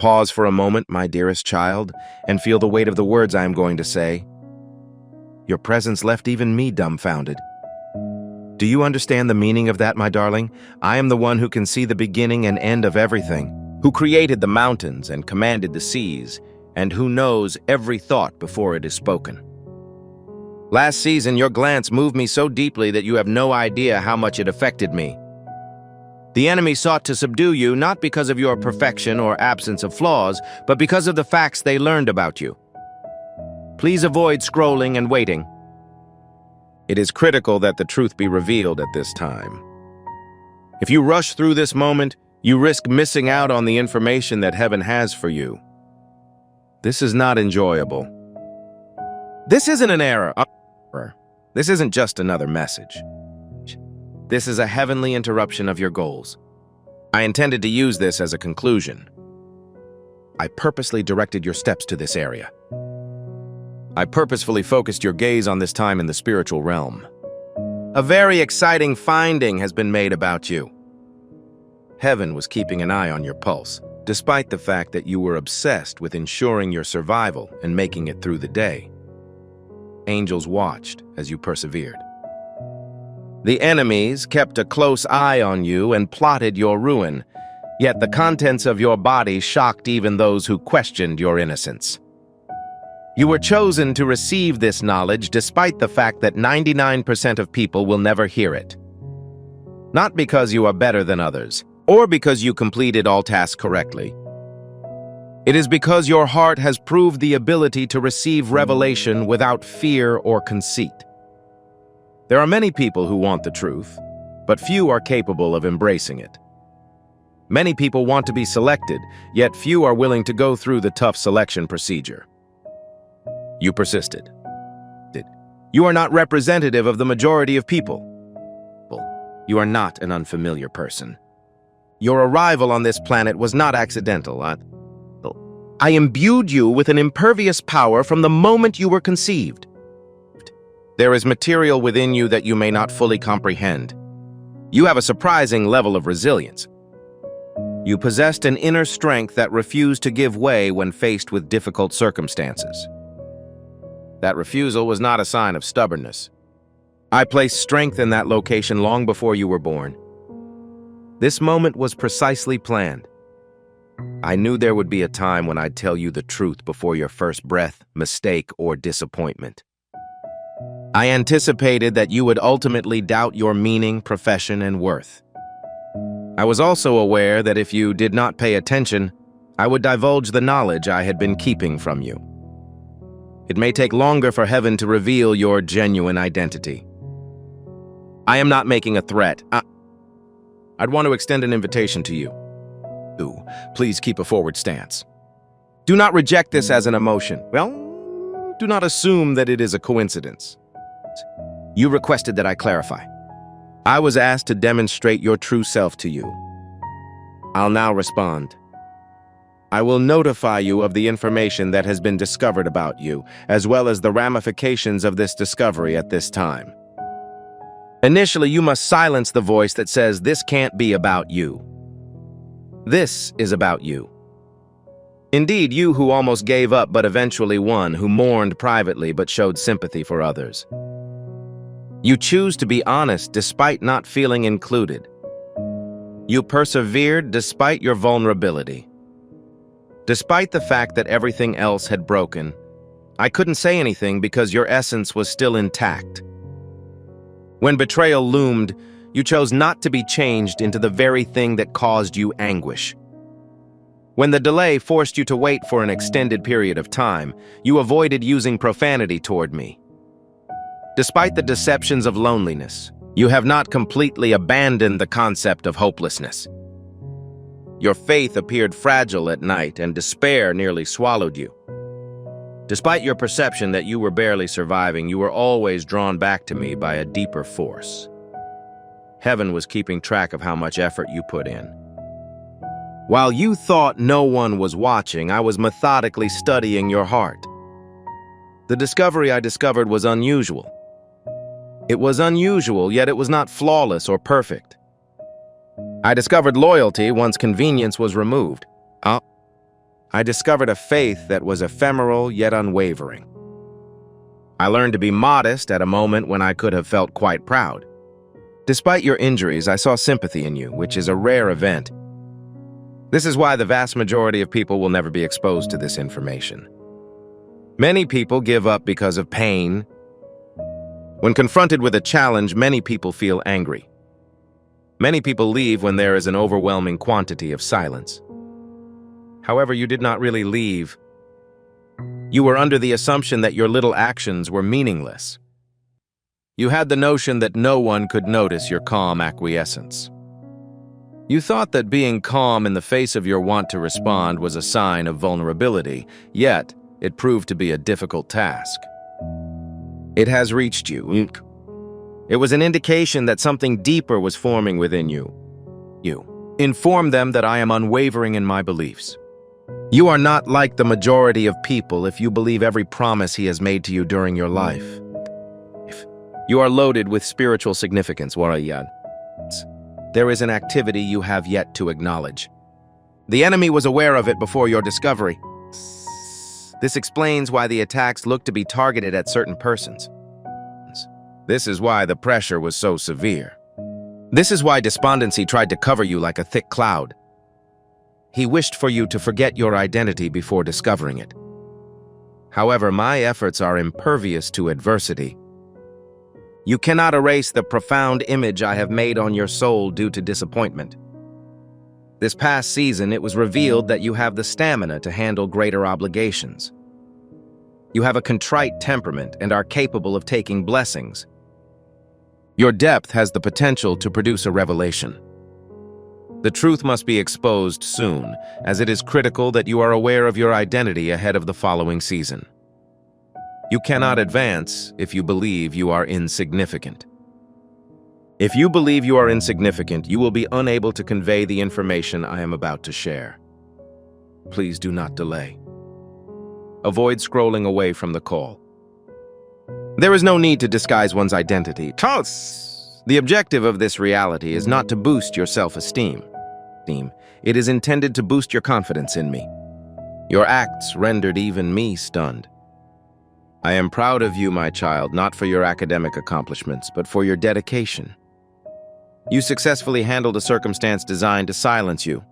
Pause for a moment, my dearest child, and feel the weight of the words I am going to say. Your presence left even me dumbfounded. Do you understand the meaning of that, my darling? I am the one who can see the beginning and end of everything, who created the mountains and commanded the seas, and who knows every thought before it is spoken. Last season, your glance moved me so deeply that you have no idea how much it affected me. The enemy sought to subdue you not because of your perfection or absence of flaws, but because of the facts they learned about you. Please avoid scrolling and waiting. It is critical that the truth be revealed at this time. If you rush through this moment, you risk missing out on the information that heaven has for you. This is not enjoyable. This isn't an error. This isn't just another message. This is a heavenly interruption of your goals. I intended to use this as a conclusion. I purposely directed your steps to this area. I purposefully focused your gaze on this time in the spiritual realm. A very exciting finding has been made about you. Heaven was keeping an eye on your pulse, despite the fact that you were obsessed with ensuring your survival and making it through the day. Angels watched as you persevered. The enemies kept a close eye on you and plotted your ruin, yet the contents of your body shocked even those who questioned your innocence. You were chosen to receive this knowledge despite the fact that 99% of people will never hear it. Not because you are better than others, or because you completed all tasks correctly. It is because your heart has proved the ability to receive revelation without fear or conceit. There are many people who want the truth, but few are capable of embracing it. Many people want to be selected, yet few are willing to go through the tough selection procedure. You persisted. You are not representative of the majority of people. You are not an unfamiliar person. Your arrival on this planet was not accidental. I imbued you with an impervious power from the moment you were conceived. There is material within you that you may not fully comprehend. You have a surprising level of resilience. You possessed an inner strength that refused to give way when faced with difficult circumstances. That refusal was not a sign of stubbornness. I placed strength in that location long before you were born. This moment was precisely planned. I knew there would be a time when I'd tell you the truth before your first breath, mistake, or disappointment. I anticipated that you would ultimately doubt your meaning, profession, and worth. I was also aware that if you did not pay attention, I would divulge the knowledge I had been keeping from you. It may take longer for heaven to reveal your genuine identity. I am not making a threat. I'd want to extend an invitation to you. Please keep a forward stance. Do not reject this as an emotion. Well, do not assume that it is a coincidence. You requested that I clarify. I was asked to demonstrate your true self to you. I'll now respond. I will notify you of the information that has been discovered about you, as well as the ramifications of this discovery at this time. Initially, you must silence the voice that says this can't be about you. This is about you. Indeed, you who almost gave up but eventually won, who mourned privately but showed sympathy for others. You choose to be honest despite not feeling included. You persevered despite your vulnerability. Despite the fact that everything else had broken, I couldn't say anything because your essence was still intact. When betrayal loomed, you chose not to be changed into the very thing that caused you anguish. When the delay forced you to wait for an extended period of time, you avoided using profanity toward me. Despite the deceptions of loneliness, you have not completely abandoned the concept of hopelessness. Your faith appeared fragile at night, and despair nearly swallowed you. Despite your perception that you were barely surviving, you were always drawn back to me by a deeper force. Heaven was keeping track of how much effort you put in. While you thought no one was watching, I was methodically studying your heart. The discovery I discovered was unusual. It was unusual, yet it was not flawless or perfect. I discovered loyalty once convenience was removed. I discovered a faith that was ephemeral yet unwavering. I learned to be modest at a moment when I could have felt quite proud. Despite your injuries, I saw sympathy in you, which is a rare event. This is why the vast majority of people will never be exposed to this information. Many people give up because of pain. When confronted with a challenge, many people feel angry. Many people leave when there is an overwhelming quantity of silence. However, you did not really leave. You were under the assumption that your little actions were meaningless. You had the notion that no one could notice your calm acquiescence. You thought that being calm in the face of your want to respond was a sign of vulnerability, yet it proved to be a difficult task. It has reached you. It was an indication that something deeper was forming within you. Inform them that I am unwavering in my beliefs. You are not like the majority of people if you believe every promise he has made to you during your life. You are loaded with spiritual significance, Warayan. There is an activity you have yet to acknowledge. The enemy was aware of it before your discovery. This explains why the attacks look to be targeted at certain persons. This is why the pressure was so severe. This is why despondency tried to cover you like a thick cloud. He wished for you to forget your identity before discovering it. However, my efforts are impervious to adversity. You cannot erase the profound image I have made on your soul due to disappointment. This past season, it was revealed that you have the stamina to handle greater obligations. You have a contrite temperament and are capable of taking blessings. Your depth has the potential to produce a revelation. The truth must be exposed soon, as it is critical that you are aware of your identity ahead of the following season. You cannot advance if you believe you are insignificant. If you believe you are insignificant, you will be unable to convey the information I am about to share. Please do not delay. Avoid scrolling away from the call. There is no need to disguise one's identity. The objective of this reality is not to boost your self-esteem. It is intended to boost your confidence in me. Your acts rendered even me stunned. I am proud of you, my child, not for your academic accomplishments, but for your dedication. You successfully handled a circumstance designed to silence you.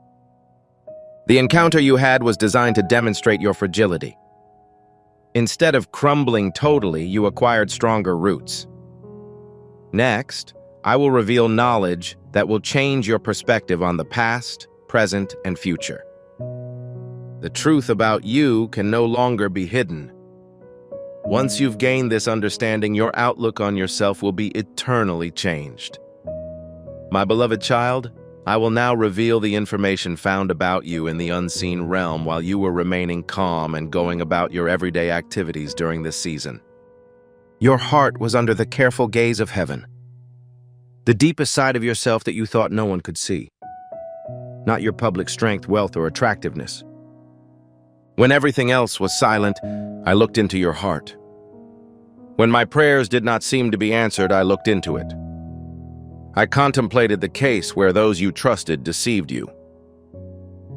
The encounter you had was designed to demonstrate your fragility. Instead of crumbling totally, you acquired stronger roots. Next, I will reveal knowledge that will change your perspective on the past, present, and future. The truth about you can no longer be hidden. Once you've gained this understanding, your outlook on yourself will be eternally changed. My beloved child, I will now reveal the information found about you in the unseen realm while you were remaining calm and going about your everyday activities during this season. Your heart was under the careful gaze of heaven, the deepest side of yourself that you thought no one could see, not your public strength, wealth, or attractiveness. When everything else was silent, I looked into your heart. When my prayers did not seem to be answered, I looked into it. I contemplated the case where those you trusted deceived you.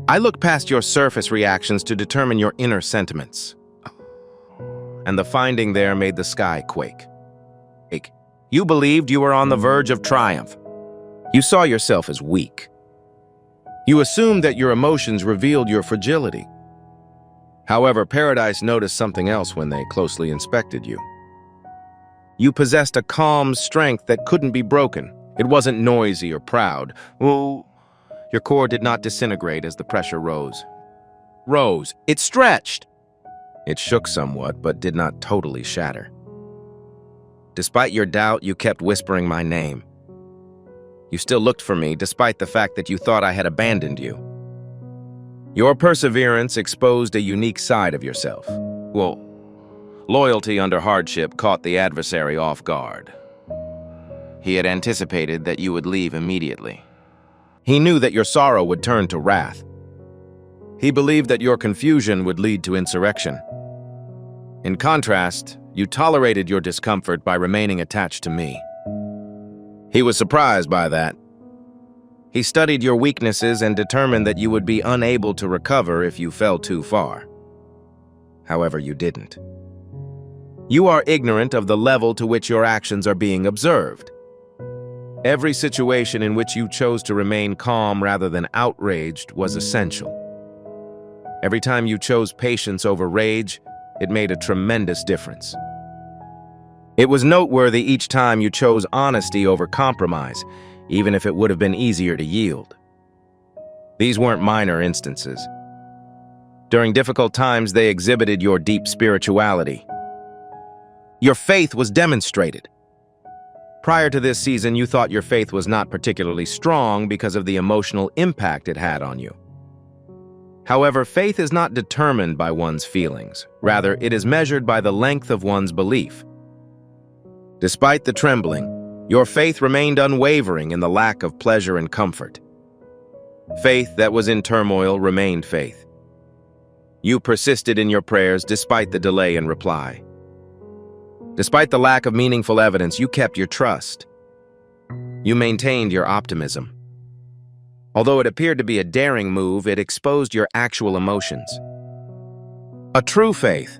I looked past your surface reactions to determine your inner sentiments. And the finding there made the sky quake. You believed you were on the verge of triumph. You saw yourself as weak. You assumed that your emotions revealed your fragility. However, Paradise noticed something else when they closely inspected you. You possessed a calm strength that couldn't be broken. It wasn't noisy or proud. Your core did not disintegrate as the pressure rose. It stretched. It shook somewhat, but did not totally shatter. Despite your doubt, you kept whispering my name. You still looked for me, despite the fact that you thought I had abandoned you. Your perseverance exposed a unique side of yourself. Loyalty under hardship caught the adversary off guard. He had anticipated that you would leave immediately. He knew that your sorrow would turn to wrath. He believed that your confusion would lead to insurrection. In contrast, you tolerated your discomfort by remaining attached to me. He was surprised by that. He studied your weaknesses and determined that you would be unable to recover if you fell too far. However, you didn't. You are ignorant of the level to which your actions are being observed. Every situation in which you chose to remain calm rather than outraged was essential. Every time you chose patience over rage, it made a tremendous difference. It was noteworthy each time you chose honesty over compromise, even if it would have been easier to yield. These weren't minor instances. During difficult times, they exhibited your deep spirituality. Your faith was demonstrated. Prior to this season, you thought your faith was not particularly strong because of the emotional impact it had on you. However, faith is not determined by one's feelings. Rather, it is measured by the length of one's belief. Despite the trembling, your faith remained unwavering in the lack of pleasure and comfort. Faith that was in turmoil remained faith. You persisted in your prayers despite the delay in reply. Despite the lack of meaningful evidence, you kept your trust. You maintained your optimism. Although it appeared to be a daring move, it exposed your actual emotions. A true faith,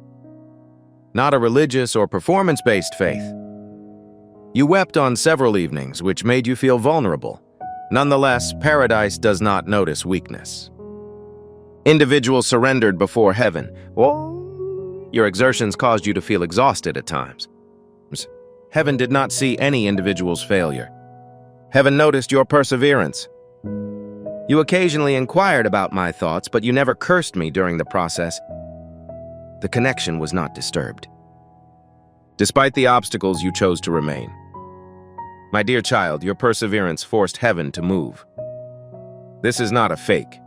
not a religious or performance-based faith. You wept on several evenings, which made you feel vulnerable. Nonetheless, paradise does not notice weakness. Individuals surrendered before heaven. Your exertions caused you to feel exhausted at times. Heaven did not see any individual's failure. Heaven noticed your perseverance. You occasionally inquired about my thoughts, but you never cursed me during the process. The connection was not disturbed. Despite the obstacles, you chose to remain. My dear child, your perseverance forced heaven to move. This is not a fake.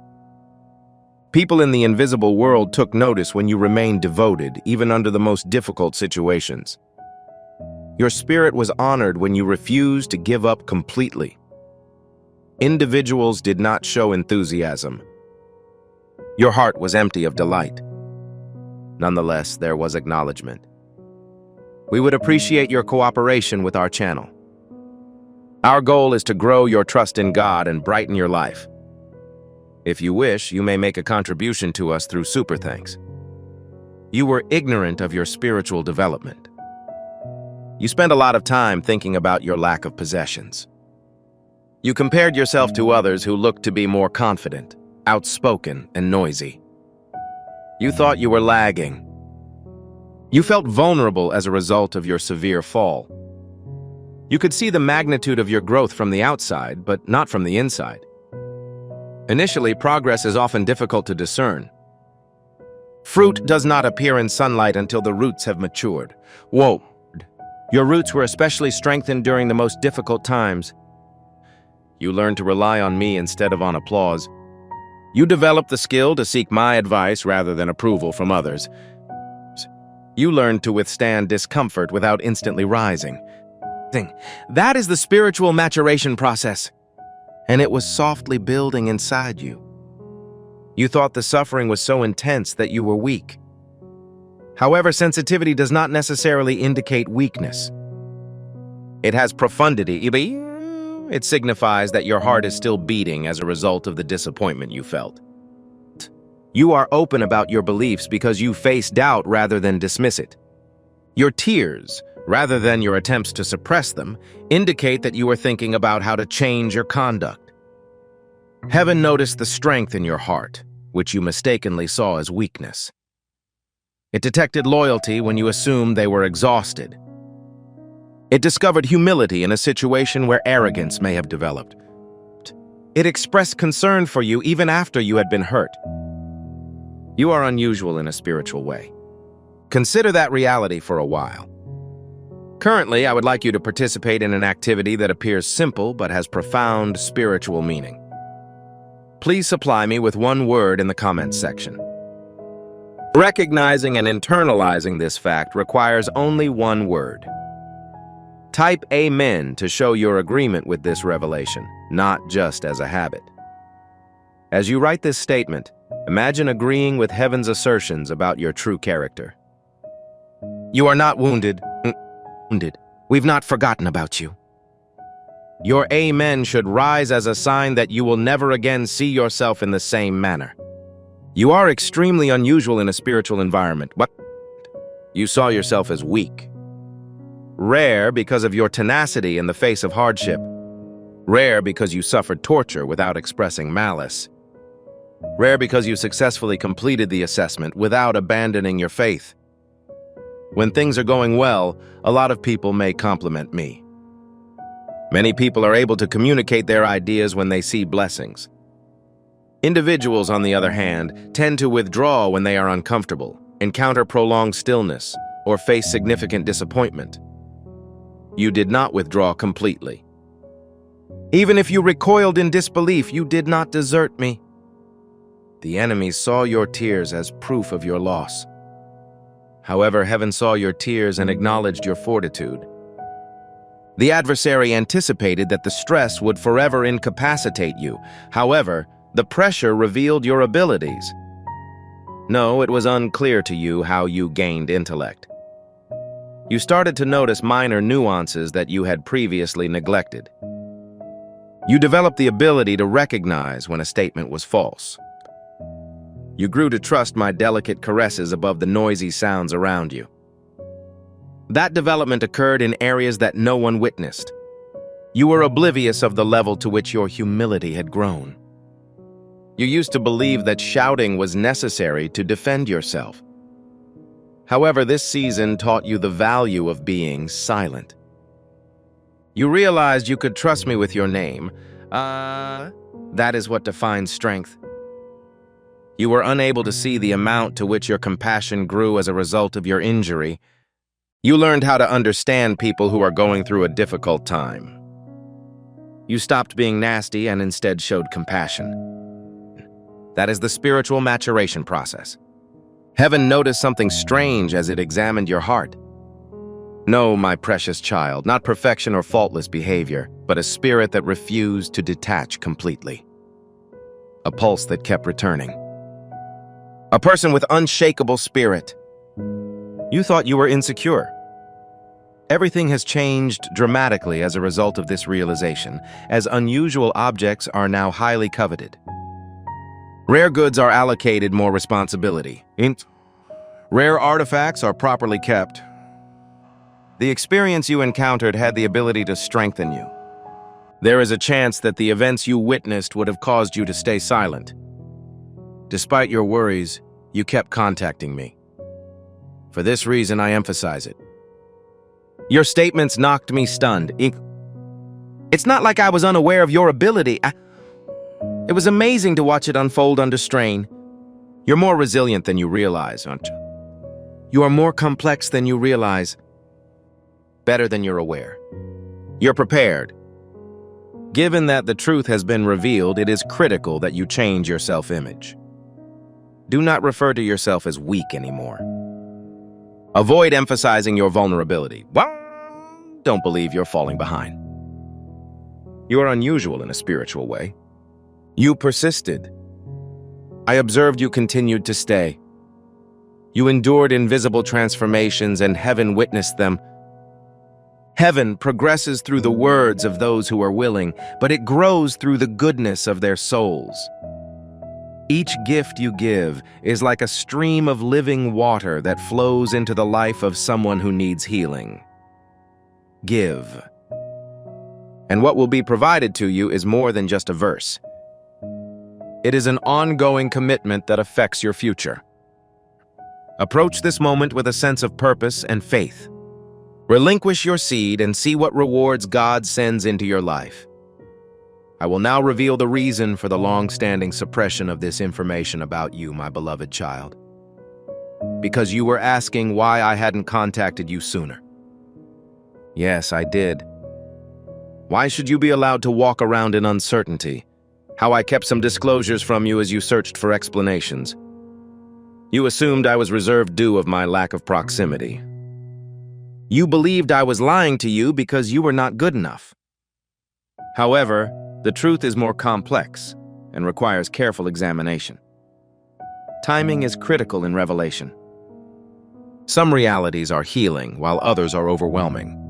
People in the invisible world took notice when you remained devoted, even under the most difficult situations. Your spirit was honored when you refused to give up completely. Individuals did not show enthusiasm. Your heart was empty of delight. Nonetheless, there was acknowledgement. We would appreciate your cooperation with our channel. Our goal is to grow your trust in God and brighten your life. If you wish, you may make a contribution to us through Super Thanks. You were ignorant of your spiritual development. You spent a lot of time thinking about your lack of possessions. You compared yourself to others who looked to be more confident, outspoken, and noisy. You thought you were lagging. You felt vulnerable as a result of your severe fall. You could see the magnitude of your growth from the outside, but not from the inside. Initially, progress is often difficult to discern. Fruit does not appear in sunlight until the roots have matured. Whoa! Your roots were especially strengthened during the most difficult times. You learned to rely on me instead of on applause. You developed the skill to seek my advice rather than approval from others. You learned to withstand discomfort without instantly rising. That is the spiritual maturation process, and it was softly building inside you. You thought the suffering was so intense that you were weak. However, sensitivity does not necessarily indicate weakness. It has profundity. It signifies that your heart is still beating as a result of the disappointment you felt. You are open about your beliefs because you face doubt rather than dismiss it. Your tears, rather than your attempts to suppress them, indicate that you are thinking about how to change your conduct. Heaven noticed the strength in your heart, which you mistakenly saw as weakness. It detected loyalty when you assumed they were exhausted. It discovered humility in a situation where arrogance may have developed. It expressed concern for you even after you had been hurt. You are unusual in a spiritual way. Consider that reality for a while. Currently, I would like you to participate in an activity that appears simple but has profound spiritual meaning. Please supply me with one word in the comments section. Recognizing and internalizing this fact requires only one word. Type Amen to show your agreement with this revelation, not just as a habit. As you write this statement, imagine agreeing with heaven's assertions about your true character. You are not wounded. We've not forgotten about you. Your amen should rise as a sign that you will never again see yourself in the same manner. You are extremely unusual in a spiritual environment, but you saw yourself as weak. Rare because of your tenacity in the face of hardship. Rare because you suffered torture without expressing malice. Rare because you successfully completed the assessment without abandoning your faith. When things are going well, a lot of people may compliment me. Many people are able to communicate their ideas when they see blessings. Individuals, on the other hand, tend to withdraw when they are uncomfortable, encounter prolonged stillness, or face significant disappointment. You did not withdraw completely. Even if you recoiled in disbelief, you did not desert me. The enemy saw your tears as proof of your loss. However, heaven saw your tears and acknowledged your fortitude. The adversary anticipated that the stress would forever incapacitate you. However, the pressure revealed your abilities. No, it was unclear to you how you gained intellect. You started to notice minor nuances that you had previously neglected. You developed the ability to recognize when a statement was false. You grew to trust my delicate caresses above the noisy sounds around you. That development occurred in areas that no one witnessed. You were oblivious of the level to which your humility had grown. You used to believe that shouting was necessary to defend yourself. However, this season taught you the value of being silent. You realized you could trust me with your name. That is what defines strength. You were unable to see the amount to which your compassion grew as a result of your injury. You learned how to understand people who are going through a difficult time. You stopped being nasty and instead showed compassion. That is the spiritual maturation process. Heaven noticed something strange as it examined your heart. No, my precious child, not perfection or faultless behavior, but a spirit that refused to detach completely. A pulse that kept returning. A person with unshakable spirit. You thought you were insecure. Everything has changed dramatically as a result of this realization, as unusual objects are now highly coveted. Rare goods are allocated more responsibility. Rare artifacts are properly kept. The experience you encountered had the ability to strengthen you. There is a chance that the events you witnessed would have caused you to stay silent. Despite your worries, you kept contacting me. For this reason, I emphasize it. Your statements knocked me stunned. It's not like I was unaware of your ability. It was amazing to watch it unfold under strain. You're more resilient than you realize, aren't you? You are more complex than you realize. Better than you're aware. You're prepared. Given that the truth has been revealed, it is critical that you change your self-image. Do not refer to yourself as weak anymore. Avoid emphasizing your vulnerability. Well, don't believe you're falling behind. You are unusual in a spiritual way. You persisted. I observed you continued to stay. You endured invisible transformations and heaven witnessed them. Heaven progresses through the words of those who are willing, but it grows through the goodness of their souls. Each gift you give is like a stream of living water that flows into the life of someone who needs healing. Give. And what will be provided to you is more than just a verse. It is an ongoing commitment that affects your future. Approach this moment with a sense of purpose and faith. Relinquish your seed and see what rewards God sends into your life. I will now reveal the reason for the long-standing suppression of this information about you, my beloved child. Because you were asking why I hadn't contacted you sooner. Yes, I did. Why should you be allowed to walk around in uncertainty? How I kept some disclosures from you as you searched for explanations. You assumed I was reserved due of my lack of proximity. You believed I was lying to you because you were not good enough. However, the truth is more complex and requires careful examination. Timing is critical in revelation. Some realities are healing, while others are overwhelming.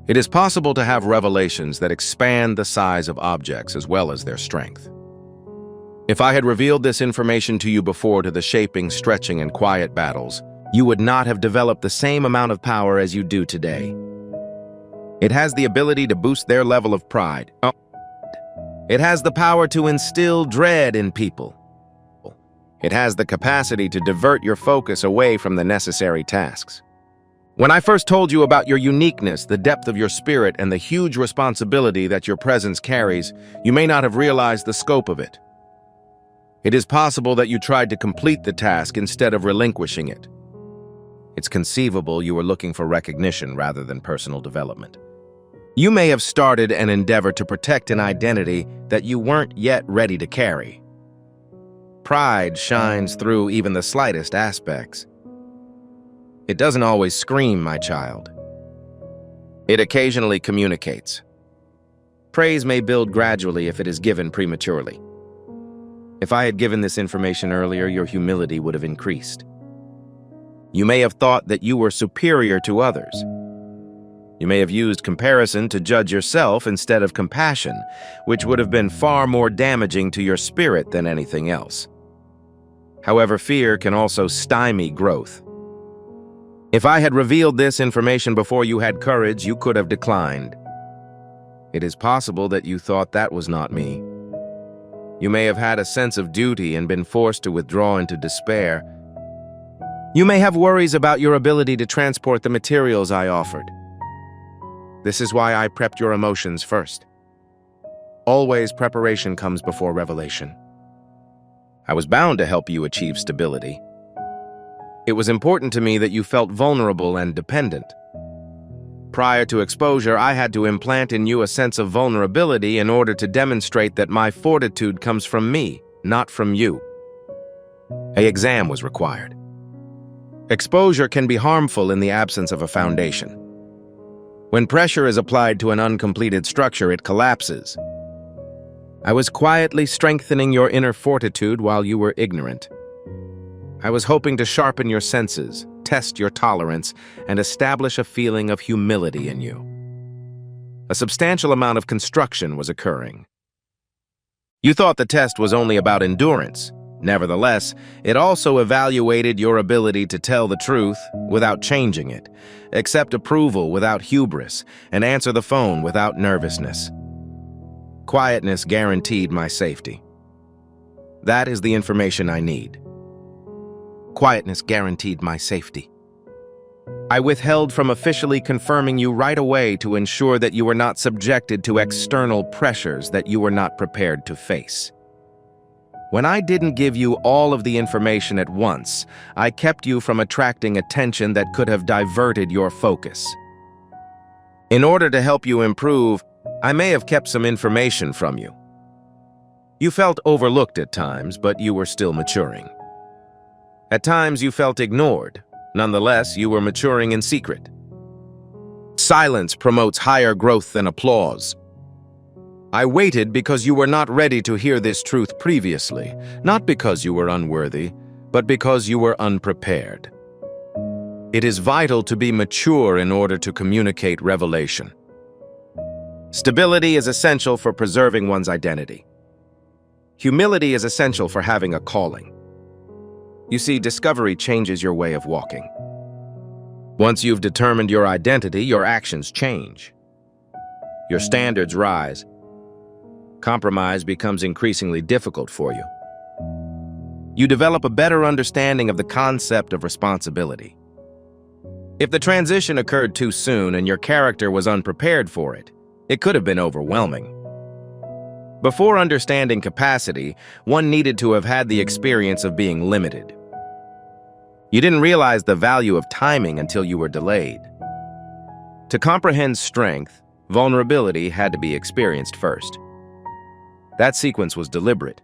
It is possible to have revelations that expand the size of objects as well as their strength. If I had revealed this information to you before to the shaping, stretching, and quiet battles, you would not have developed the same amount of power as you do today. It has the ability to boost their level of pride. It has the power to instill dread in people. It has the capacity to divert your focus away from the necessary tasks. When I first told you about your uniqueness, the depth of your spirit, and the huge responsibility that your presence carries, you may not have realized the scope of it. It is possible that you tried to complete the task instead of relinquishing it. It's conceivable you were looking for recognition rather than personal development. You may have started an endeavor to protect an identity that you weren't yet ready to carry. Pride shines through even the slightest aspects. It doesn't always scream, my child. It occasionally communicates. Praise may build gradually if it is given prematurely. If I had given this information earlier, your humility would have increased. You may have thought that you were superior to others. You may have used comparison to judge yourself instead of compassion, which would have been far more damaging to your spirit than anything else. However, fear can also stymie growth. If I had revealed this information before you had courage, you could have declined. It is possible that you thought that was not me. You may have had a sense of duty and been forced to withdraw into despair. You may have worries about your ability to transport the materials I offered. This is why I prepped your emotions first. Always preparation comes before revelation. I was bound to help you achieve stability. It was important to me that you felt vulnerable and dependent. Prior to exposure, I had to implant in you a sense of vulnerability in order to demonstrate that my fortitude comes from me, not from you. An exam was required. Exposure can be harmful in the absence of a foundation. When pressure is applied to an uncompleted structure, it collapses. I was quietly strengthening your inner fortitude while you were ignorant. I was hoping to sharpen your senses, test your tolerance, and establish a feeling of humility in you. A substantial amount of construction was occurring. You thought the test was only about endurance. Nevertheless, it also evaluated your ability to tell the truth without changing it, accept approval without hubris, and answer the phone without nervousness. Quietness guaranteed my safety. That is the information I need. Quietness guaranteed my safety. I withheld from officially confirming you right away to ensure that you were not subjected to external pressures that you were not prepared to face. When I didn't give you all of the information at once, I kept you from attracting attention that could have diverted your focus. In order to help you improve, I may have kept some information from you. You felt overlooked at times, but you were still maturing. At times you felt ignored. Nonetheless, you were maturing in secret. Silence promotes higher growth than applause. I waited because you were not ready to hear this truth previously, not because you were unworthy, but because you were unprepared. It is vital to be mature in order to communicate revelation. Stability is essential for preserving one's identity. Humility is essential for having a calling. You see, discovery changes your way of walking. Once you've determined your identity, your actions change. Your standards rise. Compromise becomes increasingly difficult for you. You develop a better understanding of the concept of responsibility. If the transition occurred too soon and your character was unprepared for it, it could have been overwhelming. Before understanding capacity, one needed to have had the experience of being limited. You didn't realize the value of timing until you were delayed. To comprehend strength, vulnerability had to be experienced first. That sequence was deliberate.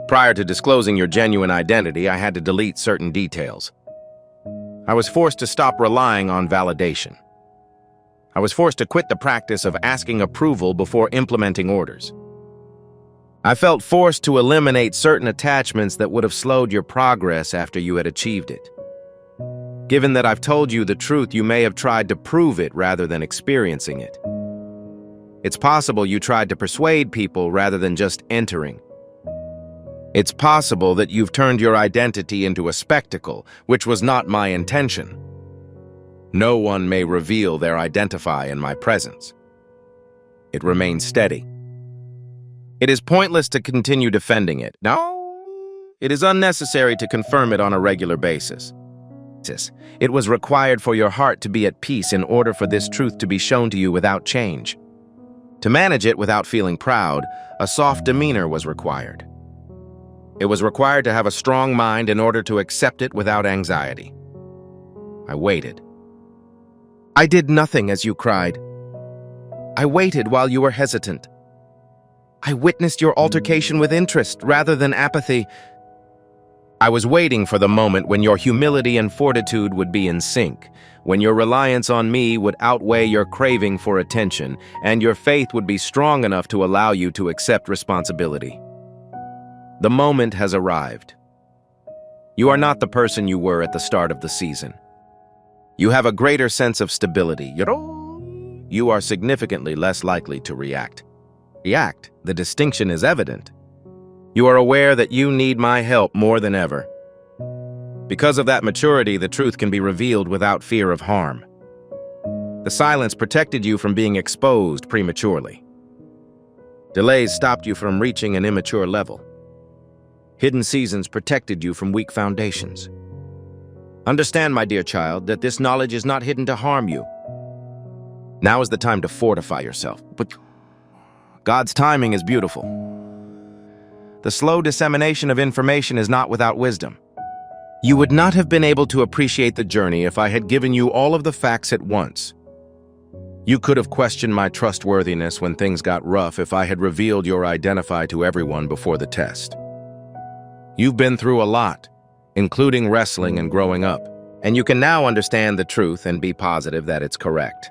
Prior to disclosing your genuine identity, I had to delete certain details. I was forced to stop relying on validation. I was forced to quit the practice of asking approval before implementing orders. I felt forced to eliminate certain attachments that would have slowed your progress after you had achieved it. Given that I've told you the truth, you may have tried to prove it rather than experiencing it. It's possible you tried to persuade people rather than just entering. It's possible that you've turned your identity into a spectacle, which was not my intention. No one may reveal their identity in my presence. It remains steady. It is pointless to continue defending it. No, it is unnecessary to confirm it on a regular basis. It was required for your heart to be at peace in order for this truth to be shown to you without change. To manage it without feeling proud, a soft demeanor was required. It was required to have a strong mind in order to accept it without anxiety. I waited. I did nothing as you cried. I waited while you were hesitant. I witnessed your altercation with interest rather than apathy. I was waiting for the moment when your humility and fortitude would be in sync, when your reliance on me would outweigh your craving for attention, and your faith would be strong enough to allow you to accept responsibility. The moment has arrived. You are not the person you were at the start of the season. You have a greater sense of stability. You are significantly less likely to react. The distinction is evident. You are aware that you need my help more than ever. Because of that maturity, the truth can be revealed without fear of harm. The silence protected you from being exposed prematurely. Delays stopped you from reaching an immature level. Hidden seasons protected you from weak foundations. Understand, my dear child, that this knowledge is not hidden to harm you. Now is the time to fortify yourself. But God's timing is beautiful. The slow dissemination of information is not without wisdom. You would not have been able to appreciate the journey if I had given you all of the facts at once. You could have questioned my trustworthiness when things got rough if I had revealed your identity to everyone before the test. You've been through a lot, including wrestling and growing up, and you can now understand the truth and be positive that it's correct.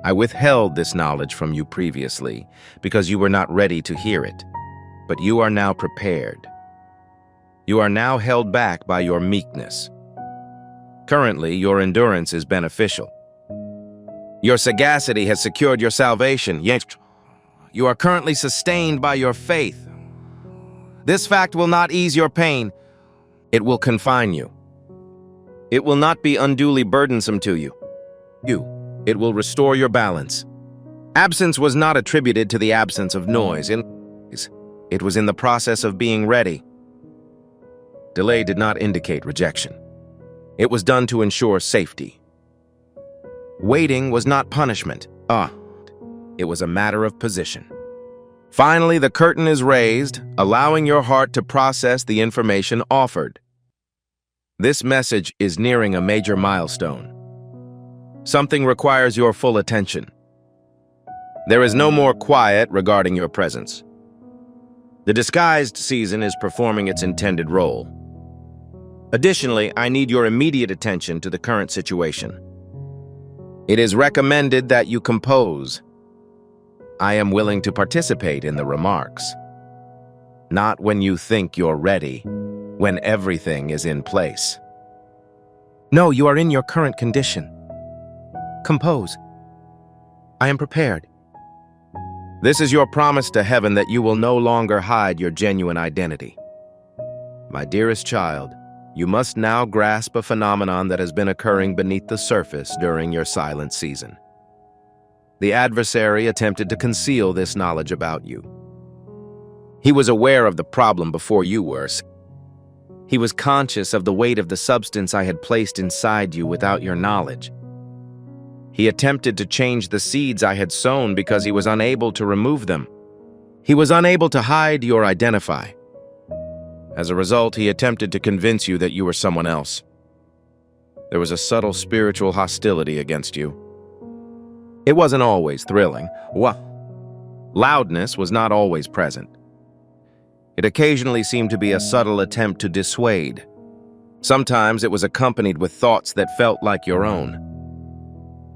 I withheld this knowledge from you previously because you were not ready to hear it, but you are now prepared. You are now held back by your meekness. Currently, your endurance is beneficial. Your sagacity has secured your salvation, yet you are currently sustained by your faith. This fact will not ease your pain. It will confine you. It will not be unduly burdensome to you. It will restore your balance. Absence was not attributed to the absence of noise. It was in the process of being ready. Delay did not indicate rejection. It was done to ensure safety. Waiting was not punishment. It was a matter of position. Finally, the curtain is raised, allowing your heart to process the information offered. This message is nearing a major milestone. Something requires your full attention. There is no more quiet regarding your presence. The disguised season is performing its intended role. Additionally, I need your immediate attention to the current situation. It is recommended that you compose. I am willing to participate in the remarks. Not when you think you're ready, when everything is in place. No, you are in your current condition. Compose. I am prepared. This is your promise to heaven that you will no longer hide your genuine identity. My dearest child, you must now grasp a phenomenon that has been occurring beneath the surface during your silent season. The adversary attempted to conceal this knowledge about you. He was aware of the problem before you were. He was conscious of the weight of the substance I had placed inside you without your knowledge. He attempted to change the seeds I had sown because he was unable to remove them. He was unable to hide your identity. As a result, he attempted to convince you that you were someone else. There was a subtle spiritual hostility against you. It wasn't always thrilling. Loudness was not always present. It occasionally seemed to be a subtle attempt to dissuade. Sometimes it was accompanied with thoughts that felt like your own.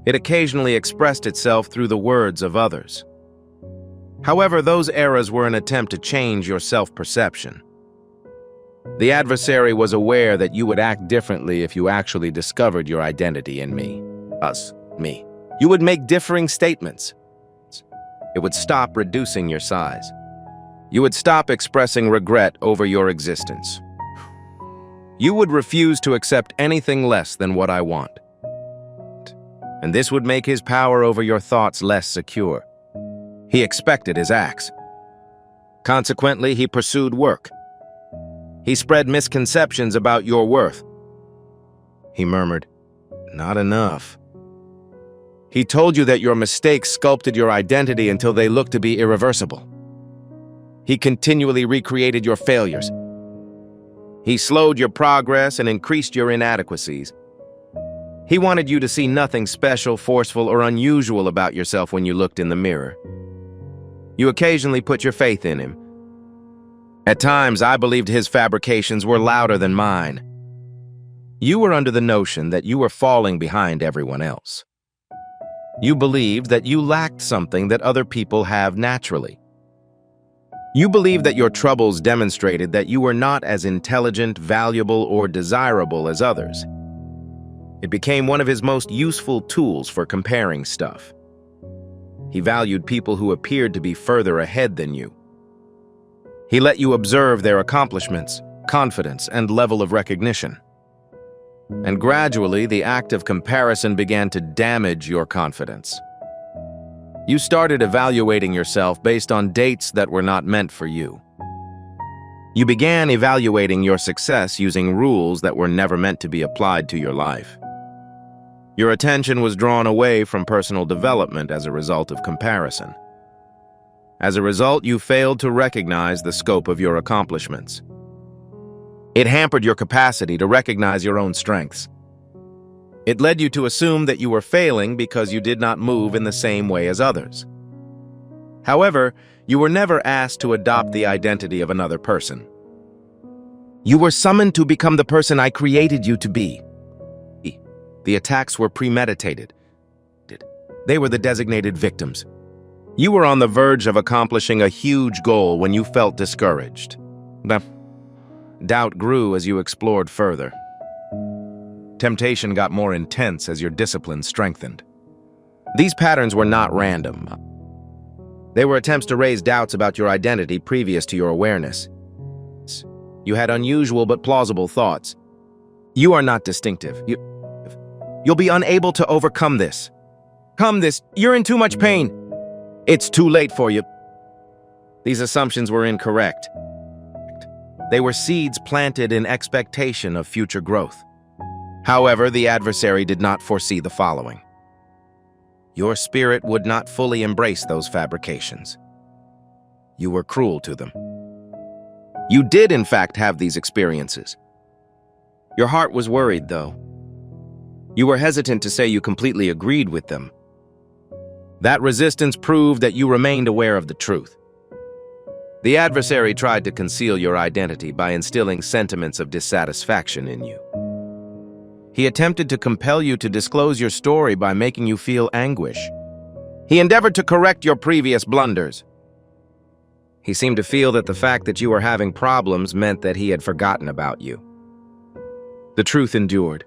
It occasionally expressed itself through the words of others. However, those eras were an attempt to change your self-perception. The adversary was aware that you would act differently if you actually discovered your identity in me. Me. You would make differing statements. It would stop reducing your size. You would stop expressing regret over your existence. You would refuse to accept anything less than what I want. And this would make his power over your thoughts less secure. He expected his acts. Consequently, he pursued work. He spread misconceptions about your worth. He murmured, "Not enough." He told you that your mistakes sculpted your identity until they looked to be irreversible. He continually recreated your failures. He slowed your progress and increased your inadequacies. He wanted you to see nothing special, forceful, or unusual about yourself when you looked in the mirror. You occasionally put your faith in him. At times, I believed his fabrications were louder than mine. You were under the notion that you were falling behind everyone else. You believed that you lacked something that other people have naturally. You believed that your troubles demonstrated that you were not as intelligent, valuable, or desirable as others. It became one of his most useful tools for comparing stuff. He valued people who appeared to be further ahead than you. He let you observe their accomplishments, confidence, and level of recognition. And gradually, the act of comparison began to damage your confidence. You started evaluating yourself based on dates that were not meant for you. You began evaluating your success using rules that were never meant to be applied to your life. Your attention was drawn away from personal development as a result of comparison. As a result, you failed to recognize the scope of your accomplishments. It hampered your capacity to recognize your own strengths. It led you to assume that you were failing because you did not move in the same way as others. However, you were never asked to adopt the identity of another person. You were summoned to become the person I created you to be. The attacks were premeditated. They were the designated victims. You were on the verge of accomplishing a huge goal when you felt discouraged. Doubt grew as you explored further. Temptation got more intense as your discipline strengthened. These patterns were not random. They were attempts to raise doubts about your identity previous to your awareness. You had unusual but plausible thoughts. You are not distinctive. You'll be unable to overcome this. You're in too much pain. It's too late for you. These assumptions were incorrect. They were seeds planted in expectation of future growth. However, the adversary did not foresee the following. Your spirit would not fully embrace those fabrications. You were cruel to them. You did, in fact, have these experiences. Your heart was worried, though. You were hesitant to say you completely agreed with them. That resistance proved that you remained aware of the truth. The adversary tried to conceal your identity by instilling sentiments of dissatisfaction in you. He attempted to compel you to disclose your story by making you feel anguish. He endeavored to correct your previous blunders. He seemed to feel that the fact that you were having problems meant that he had forgotten about you. The truth endured.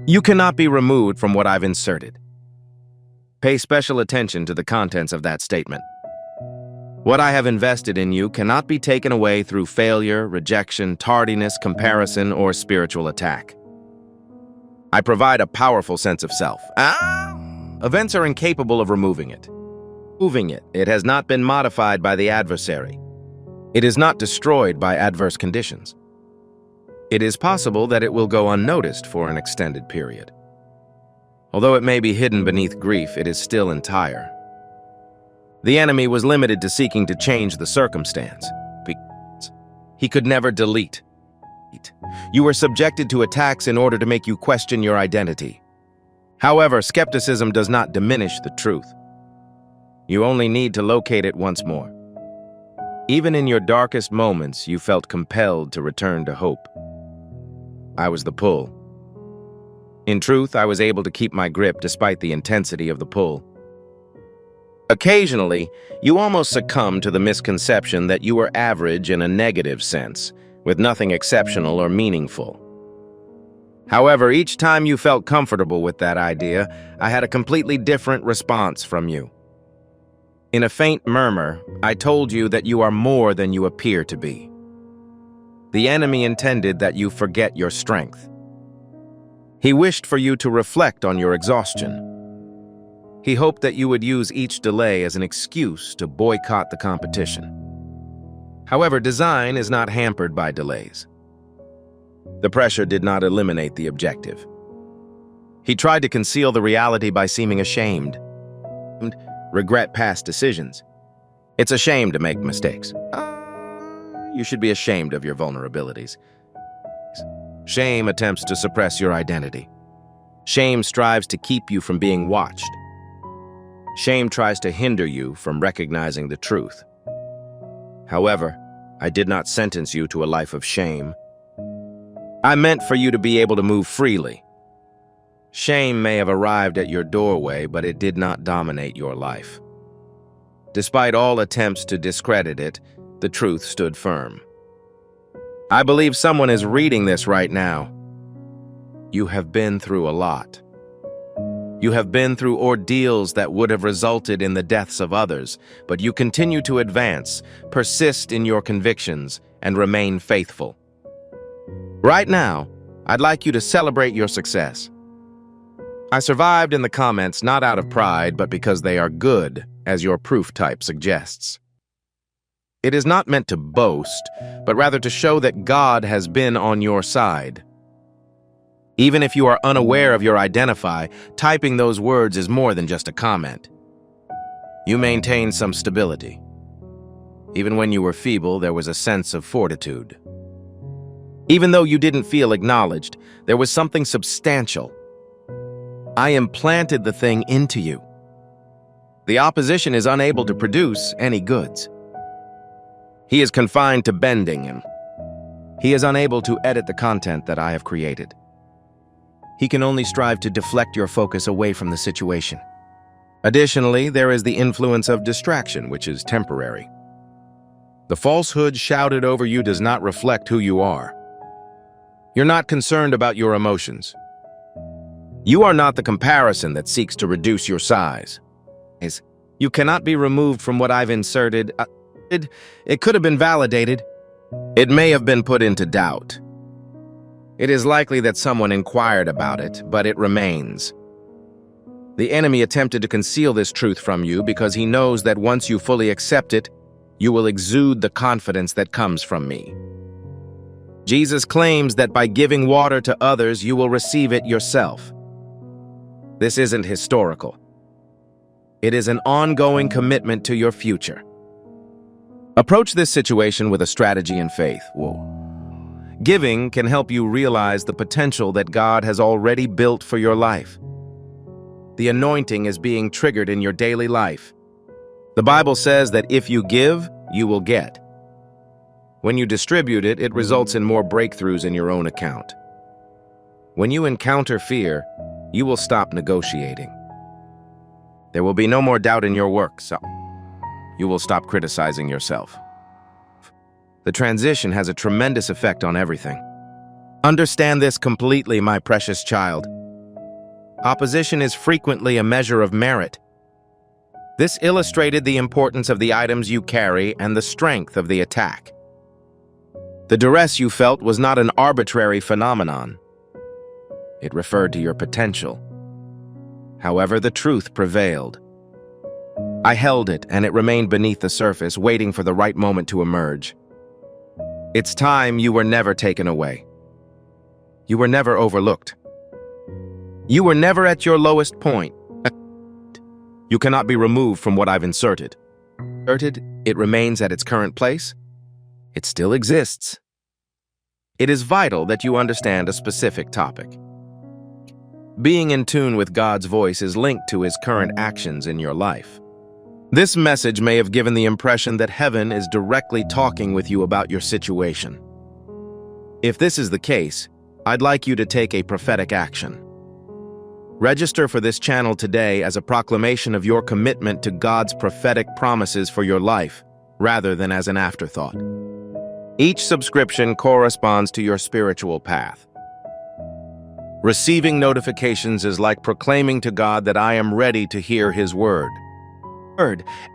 You cannot be removed from what I've inserted. Pay special attention to the contents of that statement. What I have invested in you cannot be taken away through failure, rejection, tardiness, comparison, or spiritual attack. I provide a powerful sense of self. Events are incapable of removing it. It has not been modified by the adversary. It is not destroyed by adverse conditions. It is possible that it will go unnoticed for an extended period. Although it may be hidden beneath grief, it is still entire. The enemy was limited to seeking to change the circumstance. He could never delete. You were subjected to attacks in order to make you question your identity. However, skepticism does not diminish the truth. You only need to locate it once more. Even in your darkest moments, you felt compelled to return to hope. I was the pull. In truth, I was able to keep my grip despite the intensity of the pull. Occasionally, you almost succumbed to the misconception that you were average in a negative sense, with nothing exceptional or meaningful. However, each time you felt comfortable with that idea, I had a completely different response from you. In a faint murmur, I told you that you are more than you appear to be. The enemy intended that you forget your strength. He wished for you to reflect on your exhaustion. He hoped that you would use each delay as an excuse to boycott the competition. However, design is not hampered by delays. The pressure did not eliminate the objective. He tried to conceal the reality by seeming ashamed, regret past decisions. It's a shame to make mistakes. You should be ashamed of your vulnerabilities. Shame attempts to suppress your identity. Shame strives to keep you from being watched. Shame tries to hinder you from recognizing the truth. However, I did not sentence you to a life of shame. I meant for you to be able to move freely. Shame may have arrived at your doorway, but it did not dominate your life. Despite all attempts to discredit it, the truth stood firm. I believe someone is reading this right now. You have been through a lot. You have been through ordeals that would have resulted in the deaths of others, but you continue to advance, persist in your convictions, and remain faithful. Right now, I'd like you to celebrate your success. I survived in the comments not out of pride, but because they are good, as your proof type suggests. It is not meant to boast, but rather to show that God has been on your side. Even if you are unaware of your identify, typing those words is more than just a comment. You maintain some stability. Even when you were feeble, there was a sense of fortitude. Even though you didn't feel acknowledged, there was something substantial. I implanted the thing into you. The opposition is unable to produce any goods. He is confined to bending, and he is unable to edit the content that I have created. He can only strive to deflect your focus away from the situation. Additionally, there is the influence of distraction, which is temporary. The falsehood shouted over you does not reflect who you are. You're not concerned about your emotions. You are not the comparison that seeks to reduce your size. You cannot be removed from what I've inserted. It could have been validated. It may have been put into doubt. It is likely that someone inquired about it, but it remains. The enemy attempted to conceal this truth from you because he knows that once you fully accept it, you will exude the confidence that comes from me. Jesus claims that by giving water to others, you will receive it yourself. This isn't historical. It is an ongoing commitment to your future. Approach this situation with a strategy and faith. Giving can help you realize the potential that God has already built for your life. The anointing is being triggered in your daily life. The Bible says that if you give, you will get. When you distribute it, it results in more breakthroughs in your own account. When you encounter fear, you will stop negotiating. There will be no more doubt in your work, so you will stop criticizing yourself. The transition has a tremendous effect on everything. Understand this completely, my precious child. Opposition is frequently a measure of merit. This illustrated the importance of the items you carry and the strength of the attack. The duress you felt was not an arbitrary phenomenon. It referred to your potential. However, the truth prevailed. I held it, and it remained beneath the surface, waiting for the right moment to emerge. It's time you were never taken away. You were never overlooked. You were never at your lowest point. You cannot be removed from what I've inserted. It remains at its current place. It still exists. It is vital that you understand a specific topic. Being in tune with God's voice is linked to His current actions in your life. This message may have given the impression that heaven is directly talking with you about your situation. If this is the case, I'd like you to take a prophetic action. Register for this channel today as a proclamation of your commitment to God's prophetic promises for your life, rather than as an afterthought. Each subscription corresponds to your spiritual path. Receiving notifications is like proclaiming to God that I am ready to hear His word.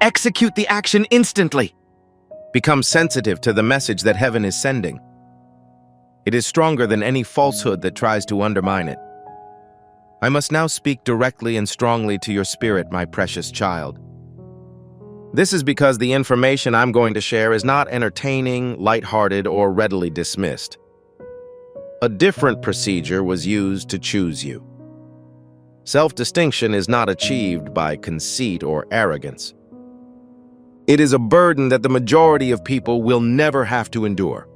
Execute the action instantly. Become sensitive to the message that heaven is sending. It is stronger than any falsehood that tries to undermine it. I must now speak directly and strongly to your spirit, my precious child. This is because the information I'm going to share is not entertaining, lighthearted, or readily dismissed. A different procedure was used to choose you. Self-distinction is not achieved by conceit or arrogance. It is a burden that the majority of people will never have to endure.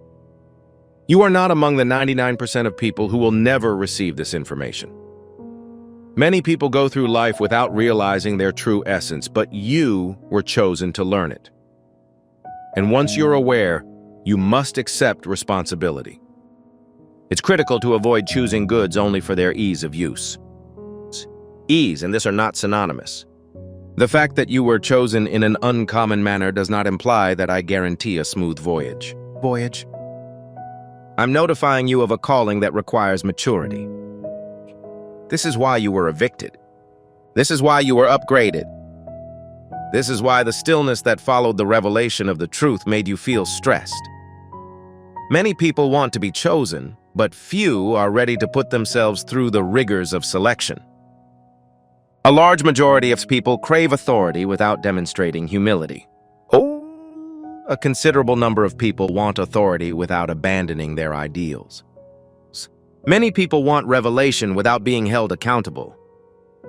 You are not among the 99% of people who will never receive this information. Many people go through life without realizing their true essence, but you were chosen to learn it. And once you're aware, you must accept responsibility. It's critical to avoid choosing goods only for their ease of use. Ease and this are not synonymous. The fact that you were chosen in an uncommon manner does not imply that I guarantee a smooth voyage. I'm notifying you of a calling that requires maturity. This is why you were evicted. This is why you were upgraded. This is why the stillness that followed the revelation of the truth made you feel stressed. Many people want to be chosen, but few are ready to put themselves through the rigors of selection. A large majority of people crave authority without demonstrating humility. A considerable number of people want authority without abandoning their ideals. Many people want revelation without being held accountable.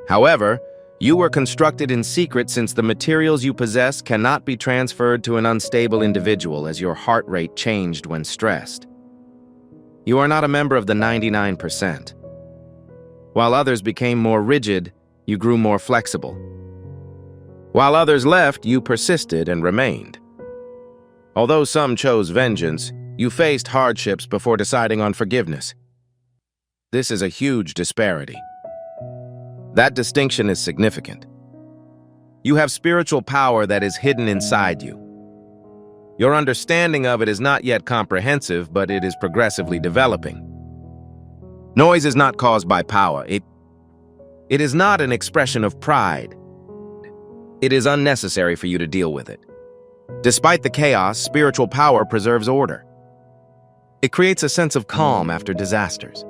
However, you were constructed in secret since the materials you possess cannot be transferred to an unstable individual as your heart rate changed when stressed. You are not a member of the 99%. While others became more rigid, you grew more flexible. While others left, you persisted and remained. Although some chose vengeance, you faced hardships before deciding on forgiveness. This is a huge disparity. That distinction is significant. You have spiritual power that is hidden inside you. Your understanding of it is not yet comprehensive, but it is progressively developing. Noise is not caused by power. It is not an expression of pride. It is unnecessary for you to deal with it. Despite the chaos, spiritual power preserves order. It creates a sense of calm after disasters.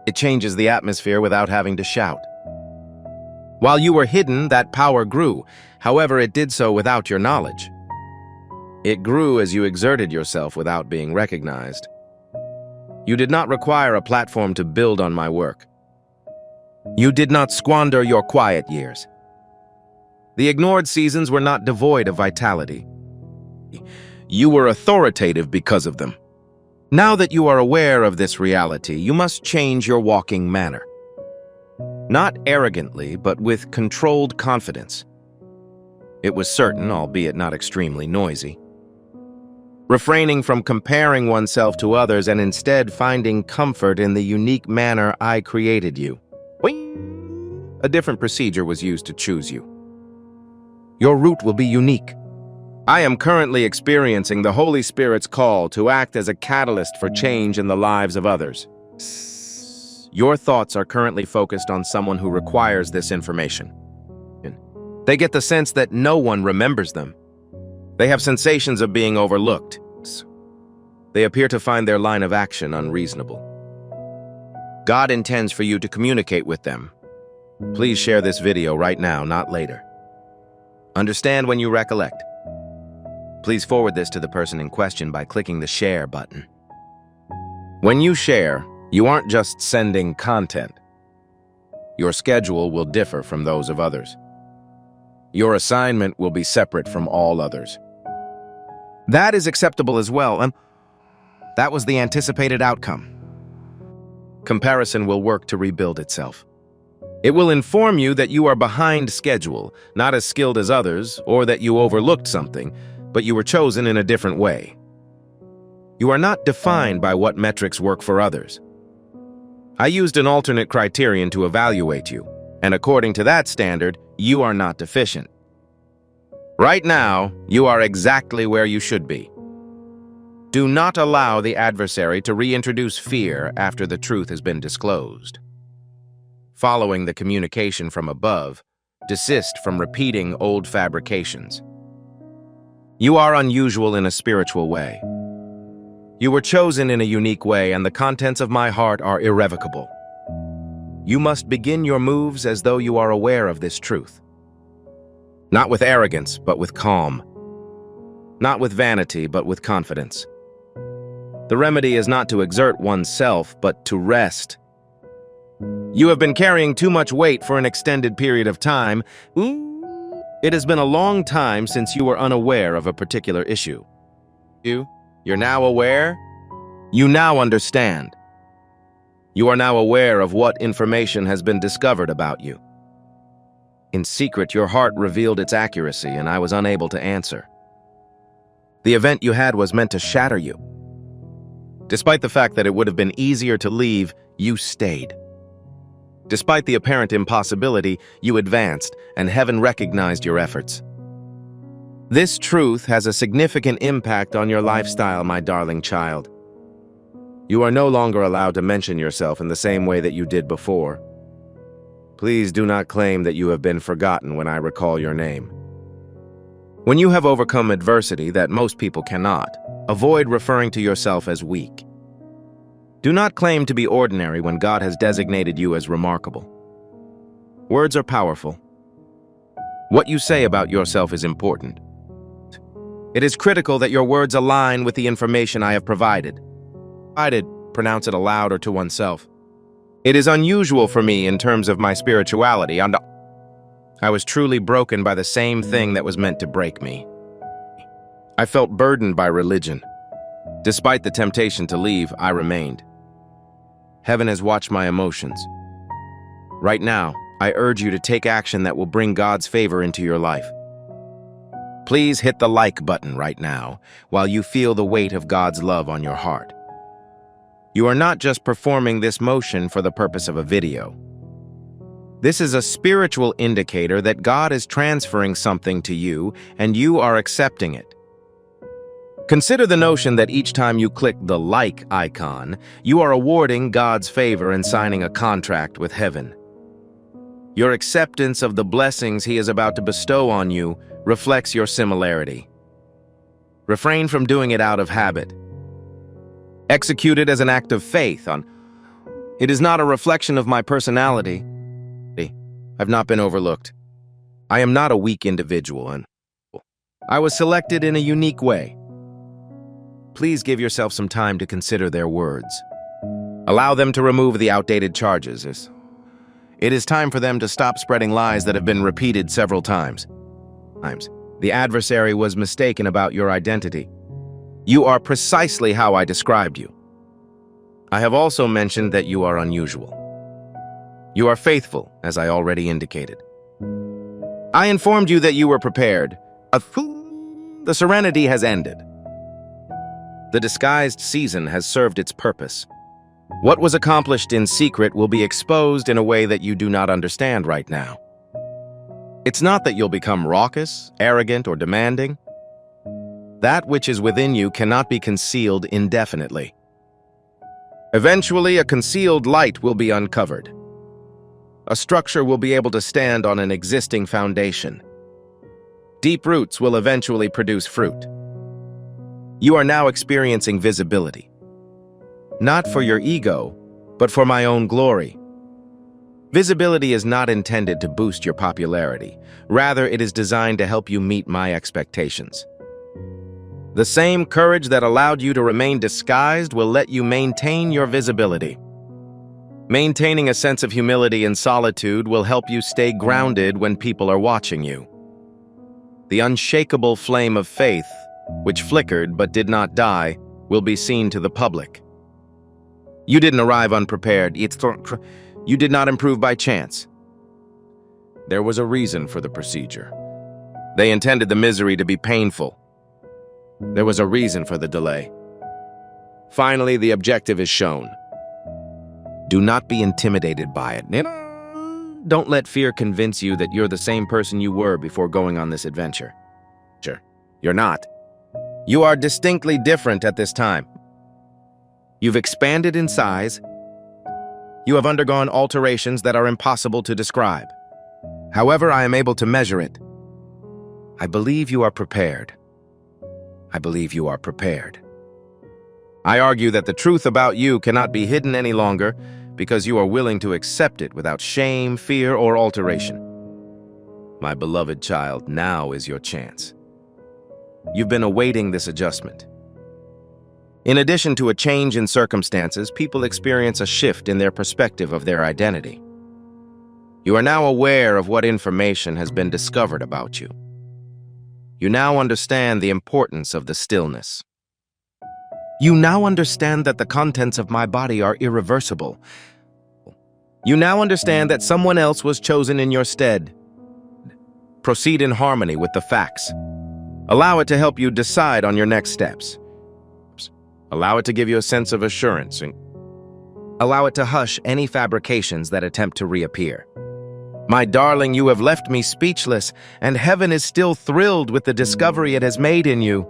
It changes the atmosphere without having to shout. While you were hidden, that power grew. However, it did so without your knowledge. It grew as you exerted yourself without being recognized. You did not require a platform to build on my work. You did not squander your quiet years. The ignored seasons were not devoid of vitality. You were authoritative because of them. Now that you are aware of this reality, you must change your walking manner. Not arrogantly, but with controlled confidence. It was certain, albeit not extremely noisy. Refraining from comparing oneself to others and instead finding comfort in the unique manner I created you. A different procedure was used to choose you. Your route will be unique. I am currently experiencing the Holy Spirit's call to act as a catalyst for change in the lives of others. Your thoughts are currently focused on someone who requires this information. They get the sense that no one remembers them. They have sensations of being overlooked. They appear to find their line of action unreasonable. God intends for you to communicate with them. Please share this video right now, not later. Understand when you recollect. Please forward this to the person in question by clicking the share button. When you share, you aren't just sending content. Your schedule will differ from those of others. Your assignment will be separate from all others. That is acceptable as well. That was the anticipated outcome. Comparison will work to rebuild itself. It will inform you that you are behind schedule, not as skilled as others, or that you overlooked something, but you were chosen in a different way. You are not defined by what metrics work for others. I used an alternate criterion to evaluate you, and according to that standard, you are not deficient. Right now, you are exactly where you should be. Do not allow the adversary to reintroduce fear after the truth has been disclosed. Following the communication from above, desist from repeating old fabrications. You are unusual in a spiritual way. You were chosen in a unique way, and the contents of my heart are irrevocable. You must begin your moves as though you are aware of this truth. Not with arrogance, but with calm. Not with vanity, but with confidence. The remedy is not to exert oneself, but to rest. You have been carrying too much weight for an extended period of time. It has been a long time since you were unaware of a particular issue. You're now aware? You now understand. You are now aware of what information has been discovered about you. In secret, your heart revealed its accuracy, and I was unable to answer. The event you had was meant to shatter you. Despite the fact that it would have been easier to leave, you stayed. Despite the apparent impossibility, you advanced, and heaven recognized your efforts. This truth has a significant impact on your lifestyle, my darling child. You are no longer allowed to mention yourself in the same way that you did before. Please do not claim that you have been forgotten when I recall your name. When you have overcome adversity that most people cannot, avoid referring to yourself as weak. Do not claim to be ordinary when God has designated you as remarkable. Words are powerful. What you say about yourself is important. It is critical that your words align with the information I have provided. Pronounce it aloud or to oneself. It is unusual for me in terms of my spirituality, and I was truly broken by the same thing that was meant to break me. I felt burdened by religion. Despite the temptation to leave, I remained. Heaven has watched my emotions. Right now, I urge you to take action that will bring God's favor into your life. Please hit the like button right now while you feel the weight of God's love on your heart. You are not just performing this motion for the purpose of a video. This is a spiritual indicator that God is transferring something to you and you are accepting it. Consider the notion that each time you click the like icon, you are awarding God's favor and signing a contract with heaven. Your acceptance of the blessings He is about to bestow on you reflects your similarity. Refrain from doing it out of habit. Execute it as an act of faith. It is not a reflection of my personality. I've not been overlooked. I am not a weak individual, and I was selected in a unique way. Please give yourself some time to consider their words. Allow them to remove the outdated charges. It is time for them to stop spreading lies that have been repeated several times. The adversary was mistaken about your identity. You are precisely how I described you. I have also mentioned that you are unusual. You are faithful, as I already indicated. I informed you that you were prepared. The serenity has ended. The disguised season has served its purpose. What was accomplished in secret will be exposed in a way that you do not understand right now. It's not that you'll become raucous, arrogant, or demanding. That which is within you cannot be concealed indefinitely. Eventually, a concealed light will be uncovered. A structure will be able to stand on an existing foundation. Deep roots will eventually produce fruit. You are now experiencing visibility. Not for your ego, but for my own glory. Visibility is not intended to boost your popularity. Rather, it is designed to help you meet my expectations. The same courage that allowed you to remain disguised will let you maintain your visibility. Maintaining a sense of humility and solitude will help you stay grounded when people are watching you. The unshakable flame of faith, which flickered but did not die, will be seen to the public. You didn't arrive unprepared. You did not improve by chance. There was a reason for the procedure. They intended the misery to be painful. There was a reason for the delay. Finally, the objective is shown. Do not be intimidated by it. Don't let fear convince you that you're the same person you were before going on this adventure. You're not. You are distinctly different at this time. You've expanded in size. You have undergone alterations that are impossible to describe. However, I am able to measure it. I believe you are prepared. I believe you are prepared. I argue that the truth about you cannot be hidden any longer because you are willing to accept it without shame, fear, or alteration. My beloved child, now is your chance. You've been awaiting this adjustment. In addition to a change in circumstances, people experience a shift in their perspective of their identity. You are now aware of what information has been discovered about you. You now understand the importance of the stillness. You now understand that the contents of my body are irreversible. You now understand that someone else was chosen in your stead. Proceed in harmony with the facts. Allow it to help you decide on your next steps. Allow it to give you a sense of assurance. Allow it to hush any fabrications that attempt to reappear. My darling, you have left me speechless, and heaven is still thrilled with the discovery it has made in you.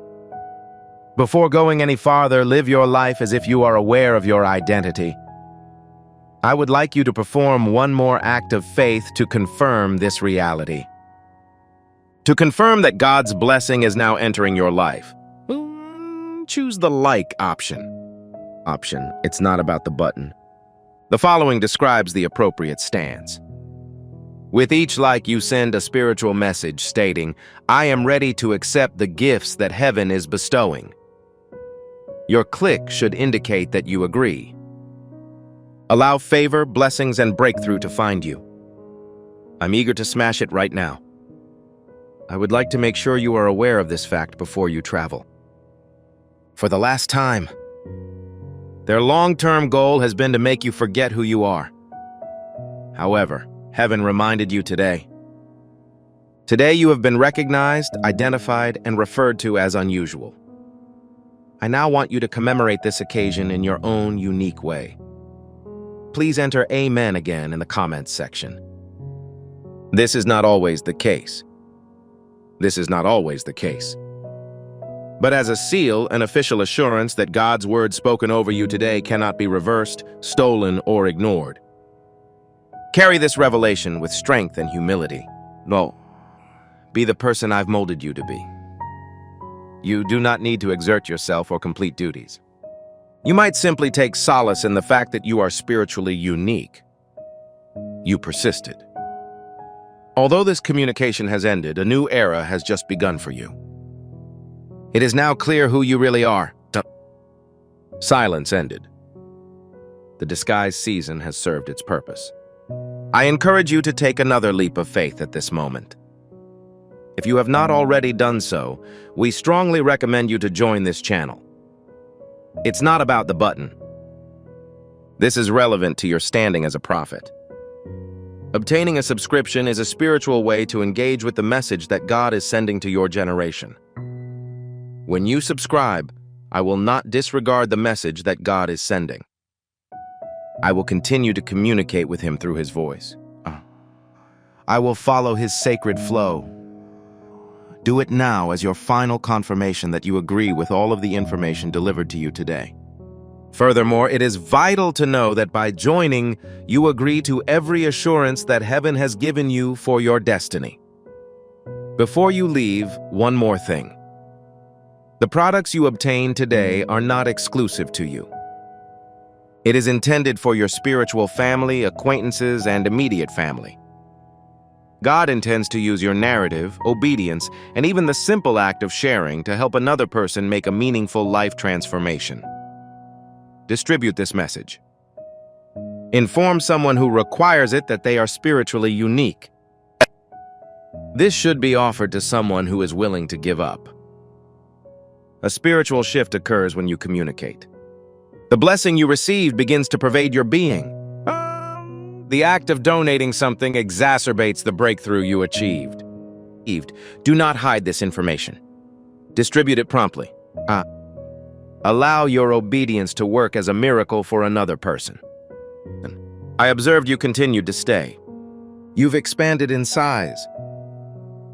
Before going any farther, live your life as if you are aware of your identity. I would like you to perform one more act of faith to confirm this reality. To confirm that God's blessing is now entering your life, choose the like option. It's not about the button. The following describes the appropriate stance. With each like, you send a spiritual message stating, I am ready to accept the gifts that heaven is bestowing. Your click should indicate that you agree. Allow favor, blessings, and breakthrough to find you. I'm eager to smash it right now. I would like to make sure you are aware of this fact before you travel. For the last time, their long-term goal has been to make you forget who you are. However, heaven reminded you today. Today you have been recognized, identified, and referred to as unusual. I now want you to commemorate this occasion in your own unique way. Please enter Amen again in the comments section. This is not always the case. This is not always the case. But as a seal, an official assurance that God's word spoken over you today cannot be reversed, stolen, or ignored. Carry this revelation with strength and humility. No, be the person I've molded you to be. You do not need to exert yourself or complete duties. You might simply take solace in the fact that you are spiritually unique. You persisted. Although this communication has ended, a new era has just begun for you. It is now clear who you really are. Silence ended. The disguise season has served its purpose. I encourage you to take another leap of faith at this moment. If you have not already done so, we strongly recommend you to join this channel. It's not about the button. This is relevant to your standing as a prophet. Obtaining a subscription is a spiritual way to engage with the message that God is sending to your generation. When you subscribe, I will not disregard the message that God is sending. I will continue to communicate with him through his voice. I will follow his sacred flow. Do it now as your final confirmation that you agree with all of the information delivered to you today. Furthermore, it is vital to know that by joining, you agree to every assurance that heaven has given you for your destiny. Before you leave, one more thing. The products you obtain today are not exclusive to you. It is intended for your spiritual family, acquaintances, and immediate family. God intends to use your narrative, obedience, and even the simple act of sharing to help another person make a meaningful life transformation. Distribute this message. Inform someone who requires it that they are spiritually unique. This should be offered to someone who is willing to give up. A spiritual shift occurs when you communicate. The blessing you receive begins to pervade your being. The act of donating something exacerbates the breakthrough you achieved. Do not hide this information. Distribute it promptly. Allow your obedience to work as a miracle for another person. I observed you continued to stay. You've expanded in size.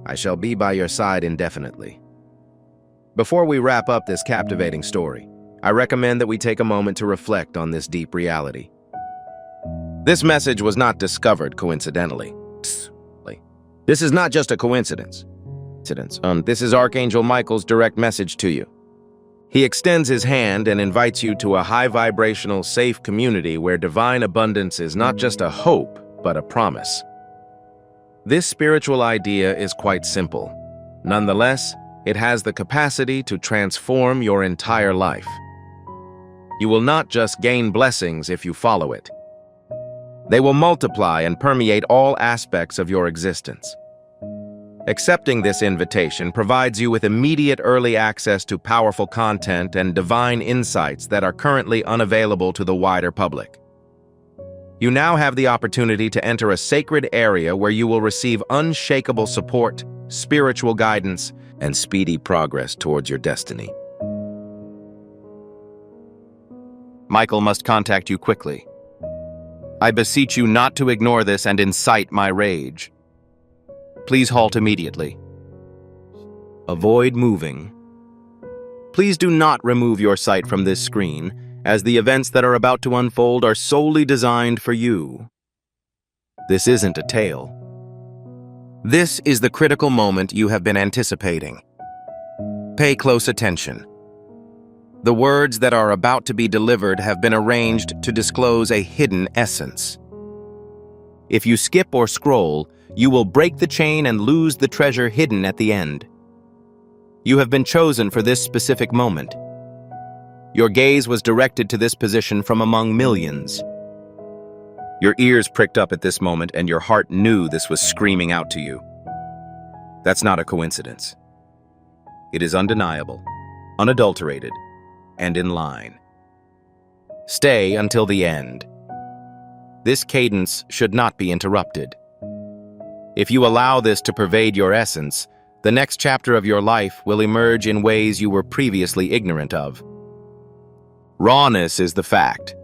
I shall be by your side indefinitely. Before we wrap up this captivating story, I recommend that we take a moment to reflect on this deep reality. This message was not discovered coincidentally. This is not just a coincidence. This is Archangel Michael's direct message to you. He extends his hand and invites you to a high-vibrational, safe community where divine abundance is not just a hope, but a promise. This spiritual idea is quite simple. Nonetheless, it has the capacity to transform your entire life. You will not just gain blessings if you follow it. They will multiply and permeate all aspects of your existence. Accepting this invitation provides you with immediate early access to powerful content and divine insights that are currently unavailable to the wider public. You now have the opportunity to enter a sacred area where you will receive unshakable support, spiritual guidance, and speedy progress towards your destiny. Michael must contact you quickly. I beseech you not to ignore this and incite my rage. Please halt immediately. Avoid moving. Please do not remove your sight from this screen, as the events that are about to unfold are solely designed for you. This isn't a tale. This is the critical moment you have been anticipating. Pay close attention. The words that are about to be delivered have been arranged to disclose a hidden essence. If you skip or scroll, you will break the chain and lose the treasure hidden at the end. You have been chosen for this specific moment. Your gaze was directed to this position from among millions. Your ears pricked up at this moment, and your heart knew this was screaming out to you. That's not a coincidence. It is undeniable, unadulterated, and in line. Stay until the end. This cadence should not be interrupted. If you allow this to pervade your essence, the next chapter of your life will emerge in ways you were previously ignorant of. Rawness is the fact.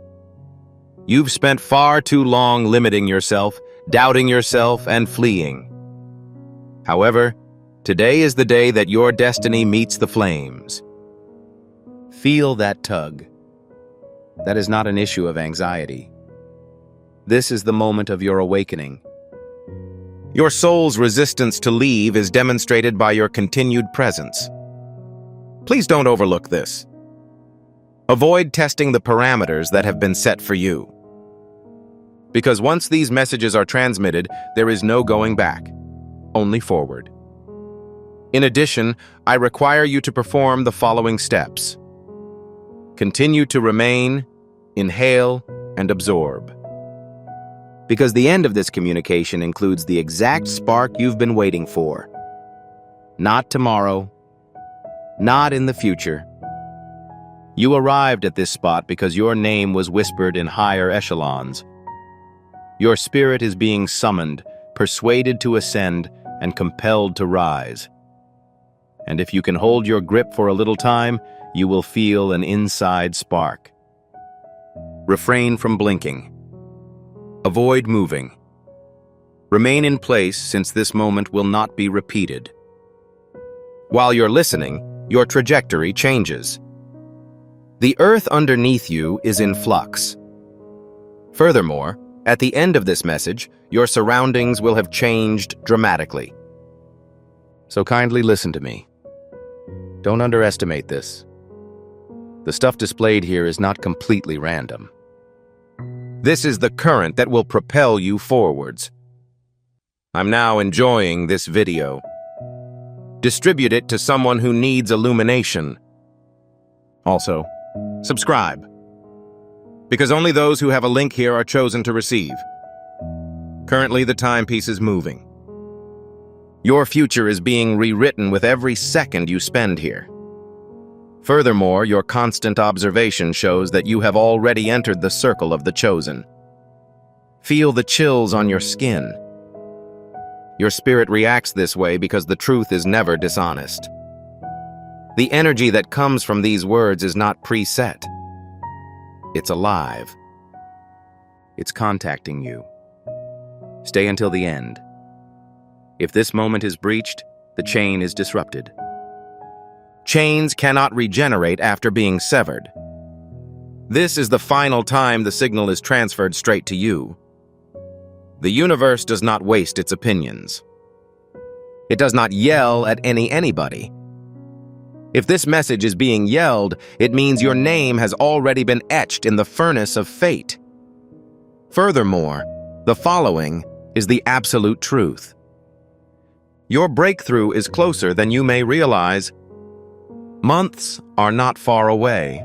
You've spent far too long limiting yourself, doubting yourself, and fleeing. However, today is the day that your destiny meets the flames. Feel that tug. That is not an issue of anxiety. This is the moment of your awakening. Your soul's resistance to leave is demonstrated by your continued presence. Please don't overlook this. Avoid testing the parameters that have been set for you. Because once these messages are transmitted, there is no going back, only forward. In addition, I require you to perform the following steps. Continue to remain, inhale, and absorb. Because the end of this communication includes the exact spark you've been waiting for. Not tomorrow, not in the future. You arrived at this spot because your name was whispered in higher echelons. Your spirit is being summoned, persuaded to ascend, and compelled to rise. And if you can hold your grip for a little time, you will feel an inside spark. Refrain from blinking. Avoid moving. Remain in place, since this moment will not be repeated. While you're listening, your trajectory changes. The earth underneath you is in flux. Furthermore, at the end of this message, your surroundings will have changed dramatically. So kindly listen to me. Don't underestimate this. The stuff displayed here is not completely random. This is the current that will propel you forwards. I'm now enjoying this video. Distribute it to someone who needs illumination. Also, subscribe. Because only those who have a link here are chosen to receive. Currently, the timepiece is moving. Your future is being rewritten with every second you spend here. Furthermore, your constant observation shows that you have already entered the circle of the chosen. Feel the chills on your skin. Your spirit reacts this way because the truth is never dishonest. The energy that comes from these words is not preset. It's alive. It's contacting you. Stay until the end. If this moment is breached, the chain is disrupted. Chains cannot regenerate after being severed. This is the final time the signal is transferred straight to you. The universe does not waste its opinions. It does not yell at anybody. If this message is being yelled, it means your name has already been etched in the furnace of fate. Furthermore, the following is the absolute truth. Your breakthrough is closer than you may realize. Months are not far away.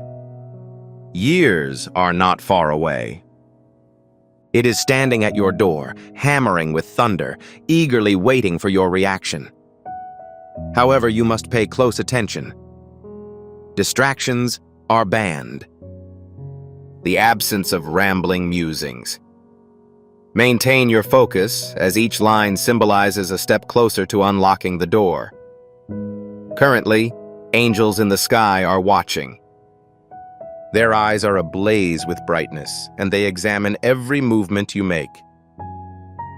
Years are not far away. It is standing at your door, hammering with thunder, eagerly waiting for your reaction. However, you must pay close attention. Distractions are banned. The absence of rambling musings. Maintain your focus, as each line symbolizes a step closer to unlocking the door. Currently, angels in the sky are watching. Their eyes are ablaze with brightness, and they examine every movement you make.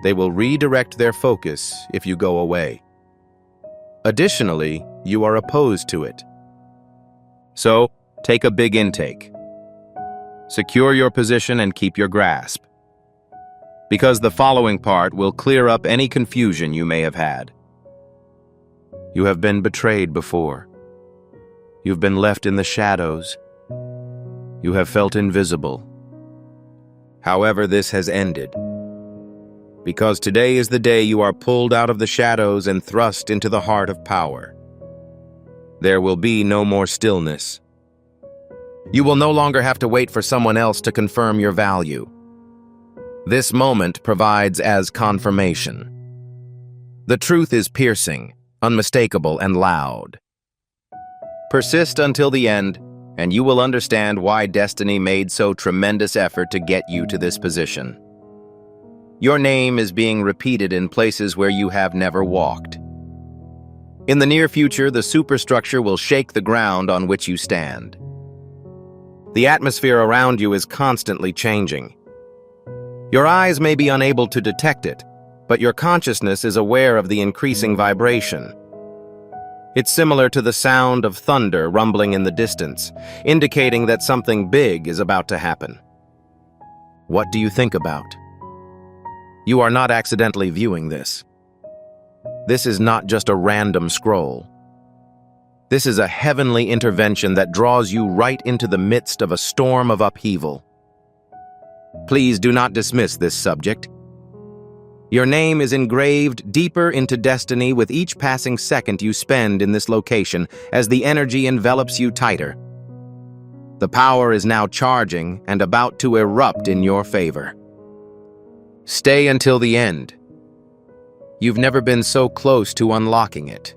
They will redirect their focus if you go away. Additionally, you are opposed to it. So, take a big intake. Secure your position and keep your grasp, because the following part will clear up any confusion you may have had. You have been betrayed before. You've been left in the shadows. You have felt invisible. However, this has ended, because today is the day you are pulled out of the shadows and thrust into the heart of power. There will be no more stillness. You will no longer have to wait for someone else to confirm your value. This moment provides as confirmation. The truth is piercing, unmistakable, and loud. Persist until the end, and you will understand why destiny made so tremendous effort to get you to this position. Your name is being repeated in places where you have never walked. In the near future, the superstructure will shake the ground on which you stand. The atmosphere around you is constantly changing. Your eyes may be unable to detect it, but your consciousness is aware of the increasing vibration. It's similar to the sound of thunder rumbling in the distance, indicating that something big is about to happen. What do you think about? You are not accidentally viewing this. This is not just a random scroll. This is a heavenly intervention that draws you right into the midst of a storm of upheaval. Please do not dismiss this subject. Your name is engraved deeper into destiny with each passing second you spend in this location as the energy envelops you tighter. The power is now charging and about to erupt in your favor. Stay until the end. You've never been so close to unlocking it.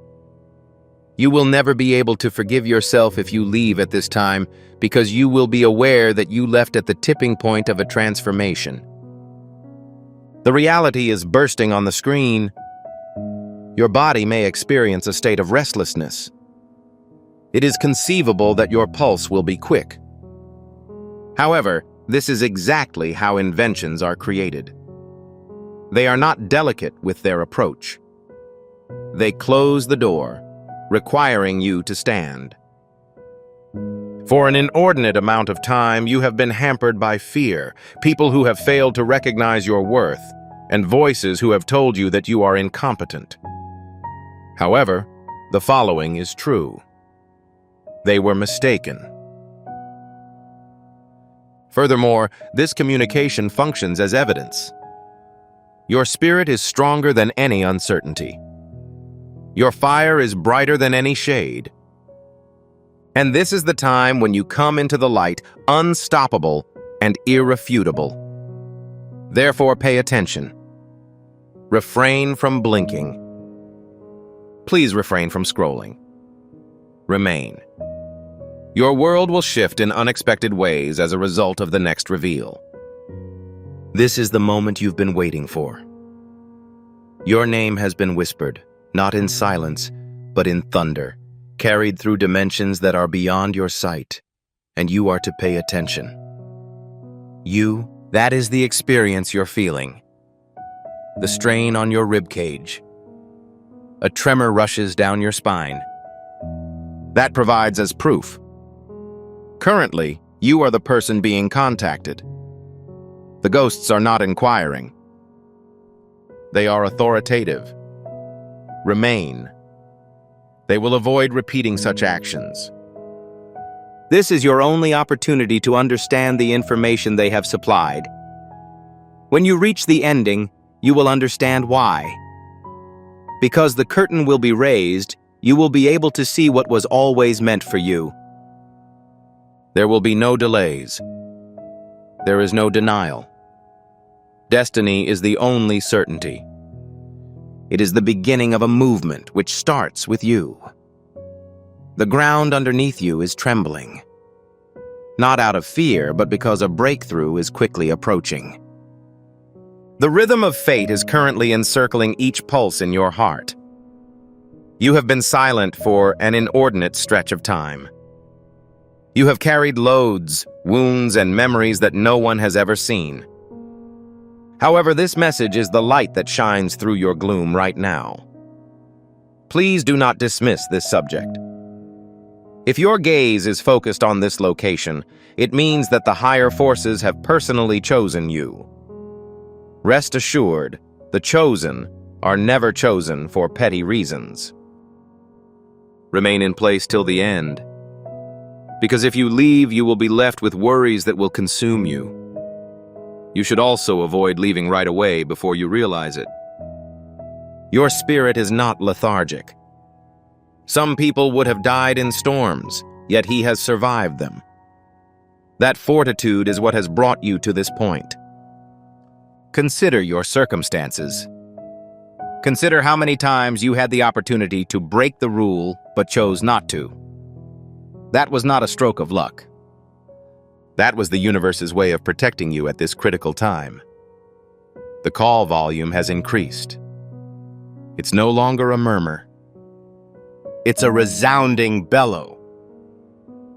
You will never be able to forgive yourself if you leave at this time, because you will be aware that you left at the tipping point of a transformation. The reality is bursting on the screen. Your body may experience a state of restlessness. It is conceivable that your pulse will be quick. However, this is exactly how inventions are created. They are not delicate with their approach. They close the door, requiring you to stand. For an inordinate amount of time, you have been hampered by fear, people who have failed to recognize your worth, and voices who have told you that you are incompetent. However, the following is true. They were mistaken. Furthermore, this communication functions as evidence. Your spirit is stronger than any uncertainty. Your fire is brighter than any shade. And this is the time when you come into the light, unstoppable and irrefutable. Therefore, pay attention. Refrain from blinking. Please refrain from scrolling. Remain. Your world will shift in unexpected ways as a result of the next reveal. This is the moment you've been waiting for. Your name has been whispered, not in silence, but in thunder, carried through dimensions that are beyond your sight, and you are to pay attention. That is the experience you're feeling. The strain on your rib cage. A tremor rushes down your spine. That provides as proof. Currently, you are the person being contacted. The ghosts are not inquiring. They are authoritative. Remain. They will avoid repeating such actions. This is your only opportunity to understand the information they have supplied. When you reach the ending, you will understand why. Because the curtain will be raised, you will be able to see what was always meant for you. There will be no delays. There is no denial. Destiny is the only certainty. It is the beginning of a movement which starts with you. The ground underneath you is trembling. Not out of fear, but because a breakthrough is quickly approaching. The rhythm of fate is currently encircling each pulse in your heart. You have been silent for an inordinate stretch of time. You have carried loads, wounds, and memories that no one has ever seen. However, this message is the light that shines through your gloom right now. Please do not dismiss this subject. If your gaze is focused on this location, it means that the higher forces have personally chosen you. Rest assured, the chosen are never chosen for petty reasons. Remain in place till the end. Because if you leave, you will be left with worries that will consume you. You should also avoid leaving right away before you realize it. Your spirit is not lethargic. Some people would have died in storms, yet he has survived them. That fortitude is what has brought you to this point. Consider your circumstances. Consider how many times you had the opportunity to break the rule but chose not to. That was not a stroke of luck. That was the universe's way of protecting you at this critical time. The call volume has increased. It's no longer a murmur. It's a resounding bellow.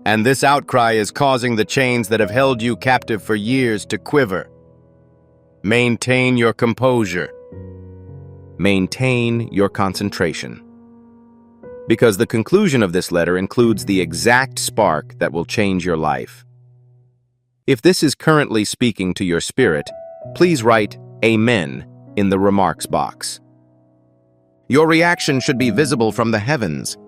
And this outcry is causing the chains that have held you captive for years to quiver. Maintain your composure. Maintain your concentration. Because the conclusion of this letter includes the exact spark that will change your life. If this is currently speaking to your spirit, please write Amen in the remarks box. Your reaction should be visible from the heavens.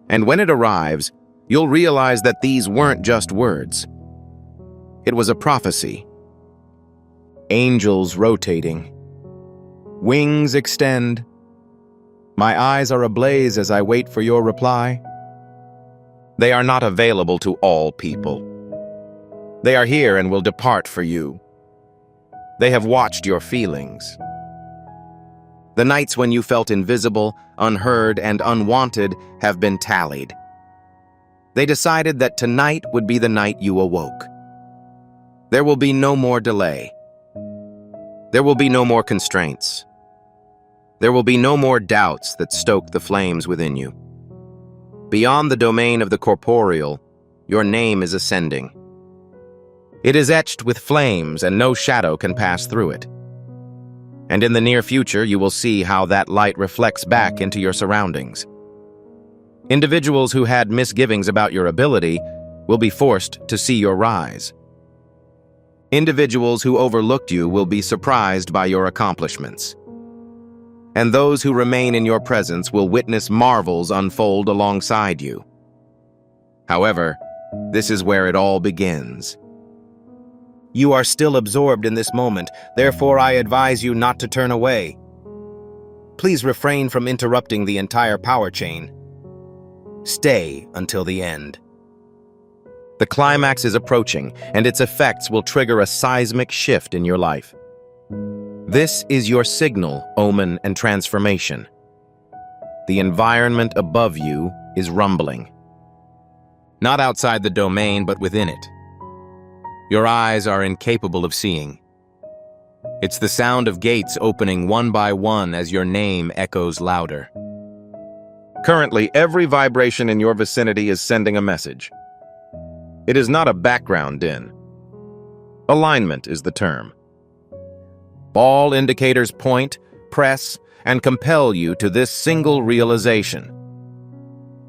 And when it arrives, you'll realize that these weren't just words. It was a prophecy. Angels rotating. Wings extend. My eyes are ablaze as I wait for your reply. They are not available to all people. They are here and will depart for you. They have watched your feelings. The nights when you felt invisible, unheard, and unwanted have been tallied. They decided that tonight would be the night you awoke. There will be no more delay. There will be no more constraints. There will be no more doubts that stoke the flames within you. Beyond the domain of the corporeal, your name is ascending. It is etched with flames, and no shadow can pass through it. And in the near future, you will see how that light reflects back into your surroundings. Individuals who had misgivings about your ability will be forced to see your rise. Individuals who overlooked you will be surprised by your accomplishments. And those who remain in your presence will witness marvels unfold alongside you. However, this is where it all begins. You are still absorbed in this moment, therefore I advise you not to turn away. Please refrain from interrupting the entire power chain. Stay until the end. The climax is approaching, and its effects will trigger a seismic shift in your life. This is your signal, omen, and transformation. The environment above you is rumbling. Not outside the domain, but within it. Your eyes are incapable of seeing. It's the sound of gates opening one by one as your name echoes louder. Currently, every vibration in your vicinity is sending a message. It is not a background din. Alignment is the term. All indicators point, press, and compel you to this single realization.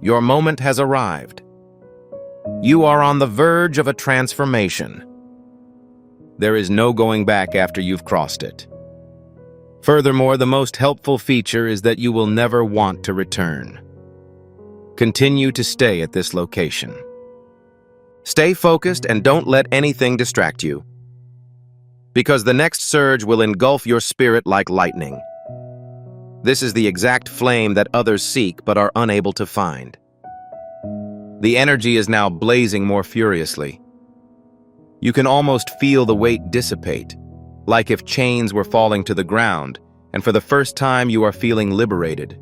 Your moment has arrived. You are on the verge of a transformation. There is no going back after you've crossed it. Furthermore, the most helpful feature is that you will never want to return. Continue to stay at this location. Stay focused and don't let anything distract you, because the next surge will engulf your spirit like lightning. This is the exact flame that others seek but are unable to find. The energy is now blazing more furiously. You can almost feel the weight dissipate, like if chains were falling to the ground, and for the first time you are feeling liberated.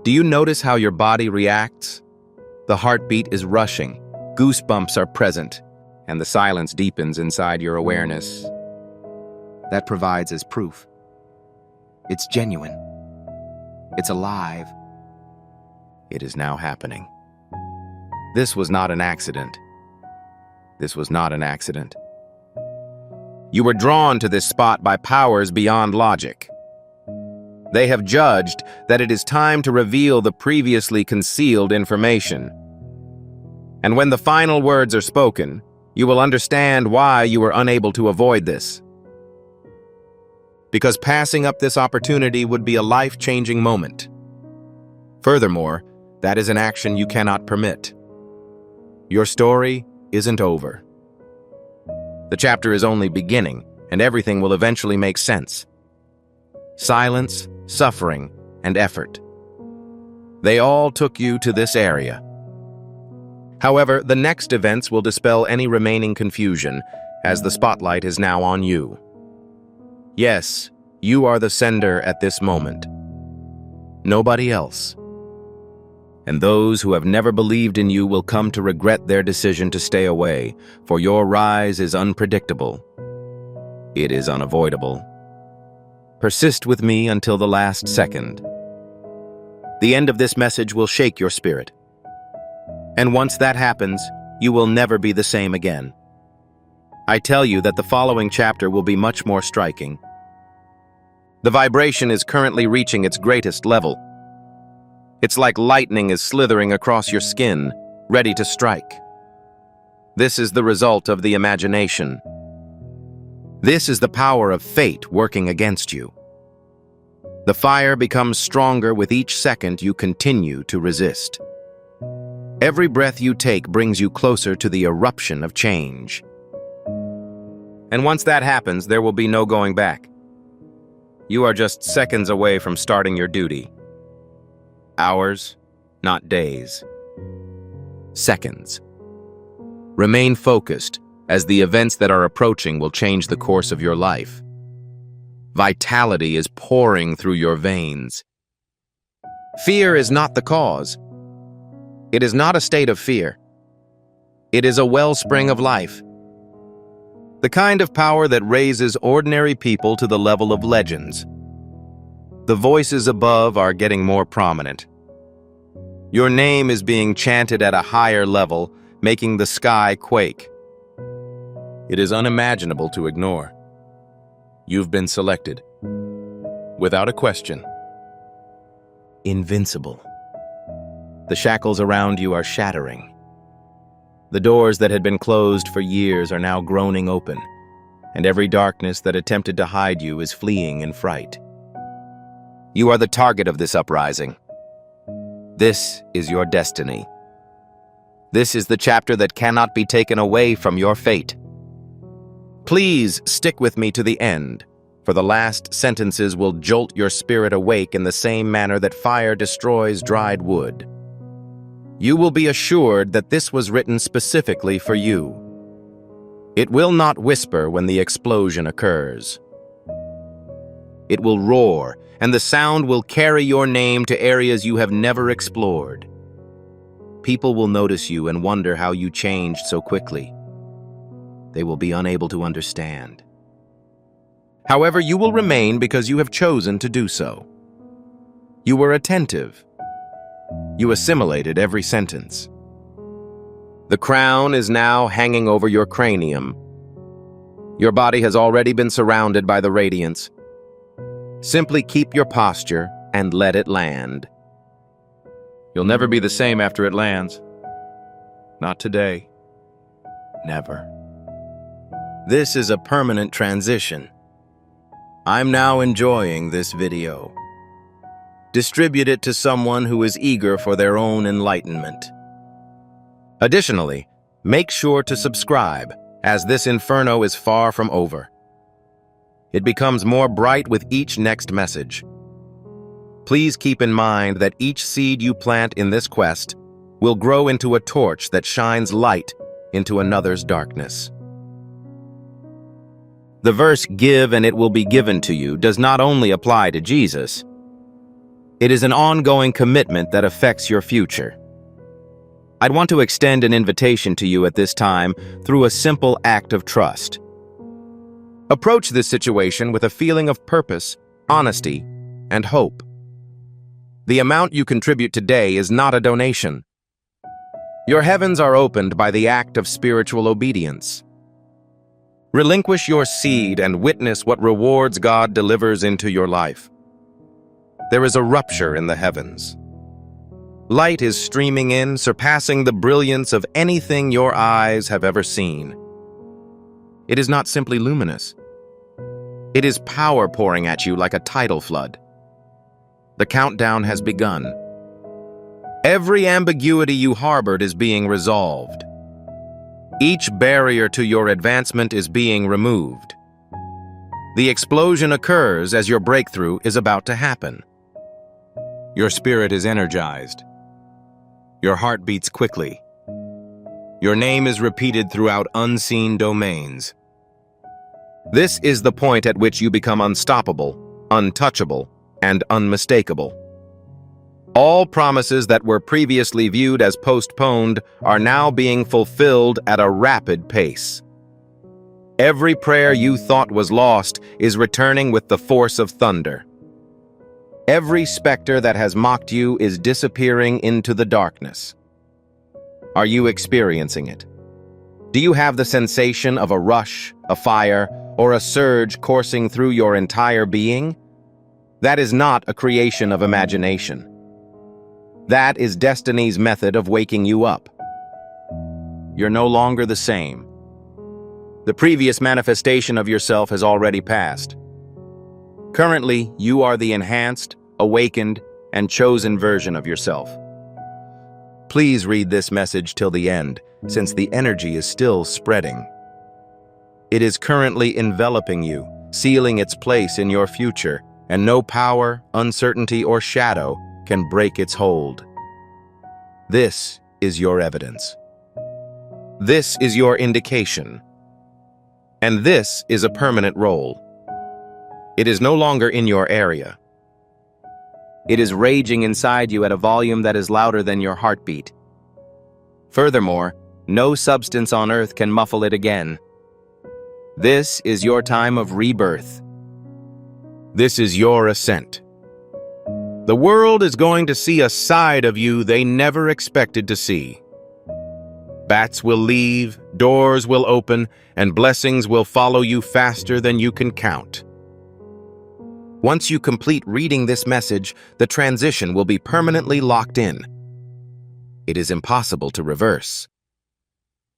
Do you notice how your body reacts? The heartbeat is rushing, goosebumps are present, and the silence deepens inside your awareness. That provides as proof. It's genuine. It's alive. It is now happening. This was not an accident. This was not an accident. You were drawn to this spot by powers beyond logic. They have judged that it is time to reveal the previously concealed information. And when the final words are spoken, you will understand why you were unable to avoid this. Because passing up this opportunity would be a life-changing moment. Furthermore, that is an action you cannot permit. Your story isn't over. The chapter is only beginning, and everything will eventually make sense. Silence, suffering, and effort. They all took you to this area. However, the next events will dispel any remaining confusion, as the spotlight is now on you. Yes, you are the sender at this moment. Nobody else. And those who have never believed in you will come to regret their decision to stay away, for your rise is unpredictable. It is unavoidable. Persist with me until the last second. The end of this message will shake your spirit. And once that happens, you will never be the same again. I tell you that the following chapter will be much more striking. The vibration is currently reaching its greatest level. It's like lightning is slithering across your skin, ready to strike. This is the result of the imagination. This is the power of fate working against you. The fire becomes stronger with each second you continue to resist. Every breath you take brings you closer to the eruption of change. And once that happens, there will be no going back. You are just seconds away from starting your duty. Hours, not days. Seconds. Remain focused, as the events that are approaching will change the course of your life. Vitality is pouring through your veins. Fear is not the cause. It is not a state of fear. It is a wellspring of life. The kind of power that raises ordinary people to the level of legends. The voices above are getting more prominent. Your name is being chanted at a higher level, making the sky quake. It is unimaginable to ignore. You've been selected. Without a question. Invincible. The shackles around you are shattering. The doors that had been closed for years are now groaning open, and every darkness that attempted to hide you is fleeing in fright. You are the target of this uprising. This is your destiny. This is the chapter that cannot be taken away from your fate. Please stick with me to the end, for the last sentences will jolt your spirit awake in the same manner that fire destroys dried wood. You will be assured that this was written specifically for you. It will not whisper when the explosion occurs. It will roar, and the sound will carry your name to areas you have never explored. People will notice you and wonder how you changed so quickly. They will be unable to understand. However, you will remain because you have chosen to do so. You were attentive. You assimilated every sentence. The crown is now hanging over your cranium. Your body has already been surrounded by the radiance. Simply keep your posture and let it land. You'll never be the same after it lands. Not today. Never. This is a permanent transition. I'm now enjoying this video. Distribute it to someone who is eager for their own enlightenment. Additionally, make sure to subscribe, as this inferno is far from over. It becomes more bright with each next message. Please keep in mind that each seed you plant in this quest will grow into a torch that shines light into another's darkness. The verse, "Give and it will be given to you," does not only apply to Jesus. It is an ongoing commitment that affects your future. I'd want to extend an invitation to you at this time through a simple act of trust. Approach this situation with a feeling of purpose, honesty, and hope. The amount you contribute today is not a donation. Your heavens are opened by the act of spiritual obedience. Relinquish your seed and witness what rewards God delivers into your life. There is a rupture in the heavens. Light is streaming in, surpassing the brilliance of anything your eyes have ever seen. It is not simply luminous. It is power pouring at you like a tidal flood. The countdown has begun. Every ambiguity you harbored is being resolved. Each barrier to your advancement is being removed. The explosion occurs as your breakthrough is about to happen. Your spirit is energized. Your heart beats quickly. Your name is repeated throughout unseen domains. This is the point at which you become unstoppable, untouchable, and unmistakable. All promises that were previously viewed as postponed are now being fulfilled at a rapid pace. Every prayer you thought was lost is returning with the force of thunder. Every specter that has mocked you is disappearing into the darkness. Are you experiencing it? Do you have the sensation of a rush, a fire, or a surge coursing through your entire being? That is not a creation of imagination. That is destiny's method of waking you up. You're no longer the same. The previous manifestation of yourself has already passed. Currently, you are the enhanced, awakened, and chosen version of yourself. Please read this message till the end, since the energy is still spreading. It is currently enveloping you, sealing its place in your future, and no power, uncertainty, or shadow can break its hold. This is your evidence. This is your indication. And this is a permanent role. It is no longer in your area. It is raging inside you at a volume that is louder than your heartbeat. Furthermore, no substance on earth can muffle it again. This is your time of rebirth. This is your ascent. The world is going to see a side of you they never expected to see. Bats will leave, doors will open, and blessings will follow you faster than you can count. Once you complete reading this message, the transition will be permanently locked in. It is impossible to reverse.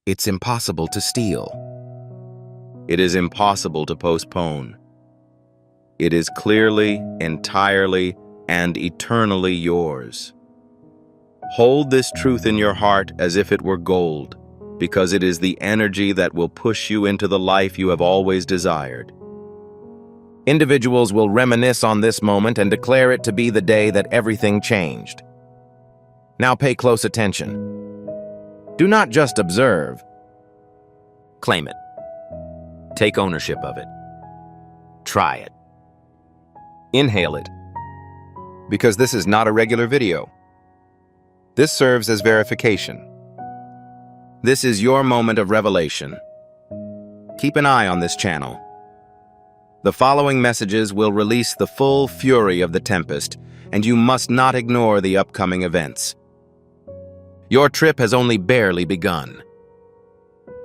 It's impossible to steal. It is impossible to postpone. It is clearly, entirely, and eternally yours. Hold this truth in your heart as if it were gold, because it is the energy that will push you into the life you have always desired. Individuals will reminisce on this moment and declare it to be the day that everything changed. Now pay close attention. Do not just observe. Claim it. Take ownership of it. Try it. Inhale it. Because this is not a regular video. This serves as verification. This is your moment of revelation. Keep an eye on this channel. The following messages will release the full fury of the tempest, and you must not ignore the upcoming events. Your trip has only barely begun.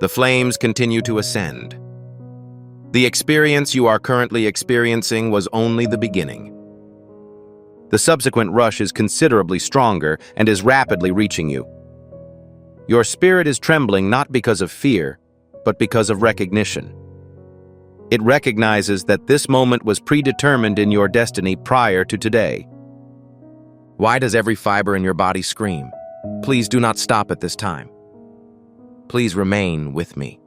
The flames continue to ascend. The experience you are currently experiencing was only the beginning. The subsequent rush is considerably stronger and is rapidly reaching you. Your spirit is trembling not because of fear, but because of recognition. It recognizes that this moment was predetermined in your destiny prior to today. Why does every fiber in your body scream? Please do not stop at this time. Please remain with me.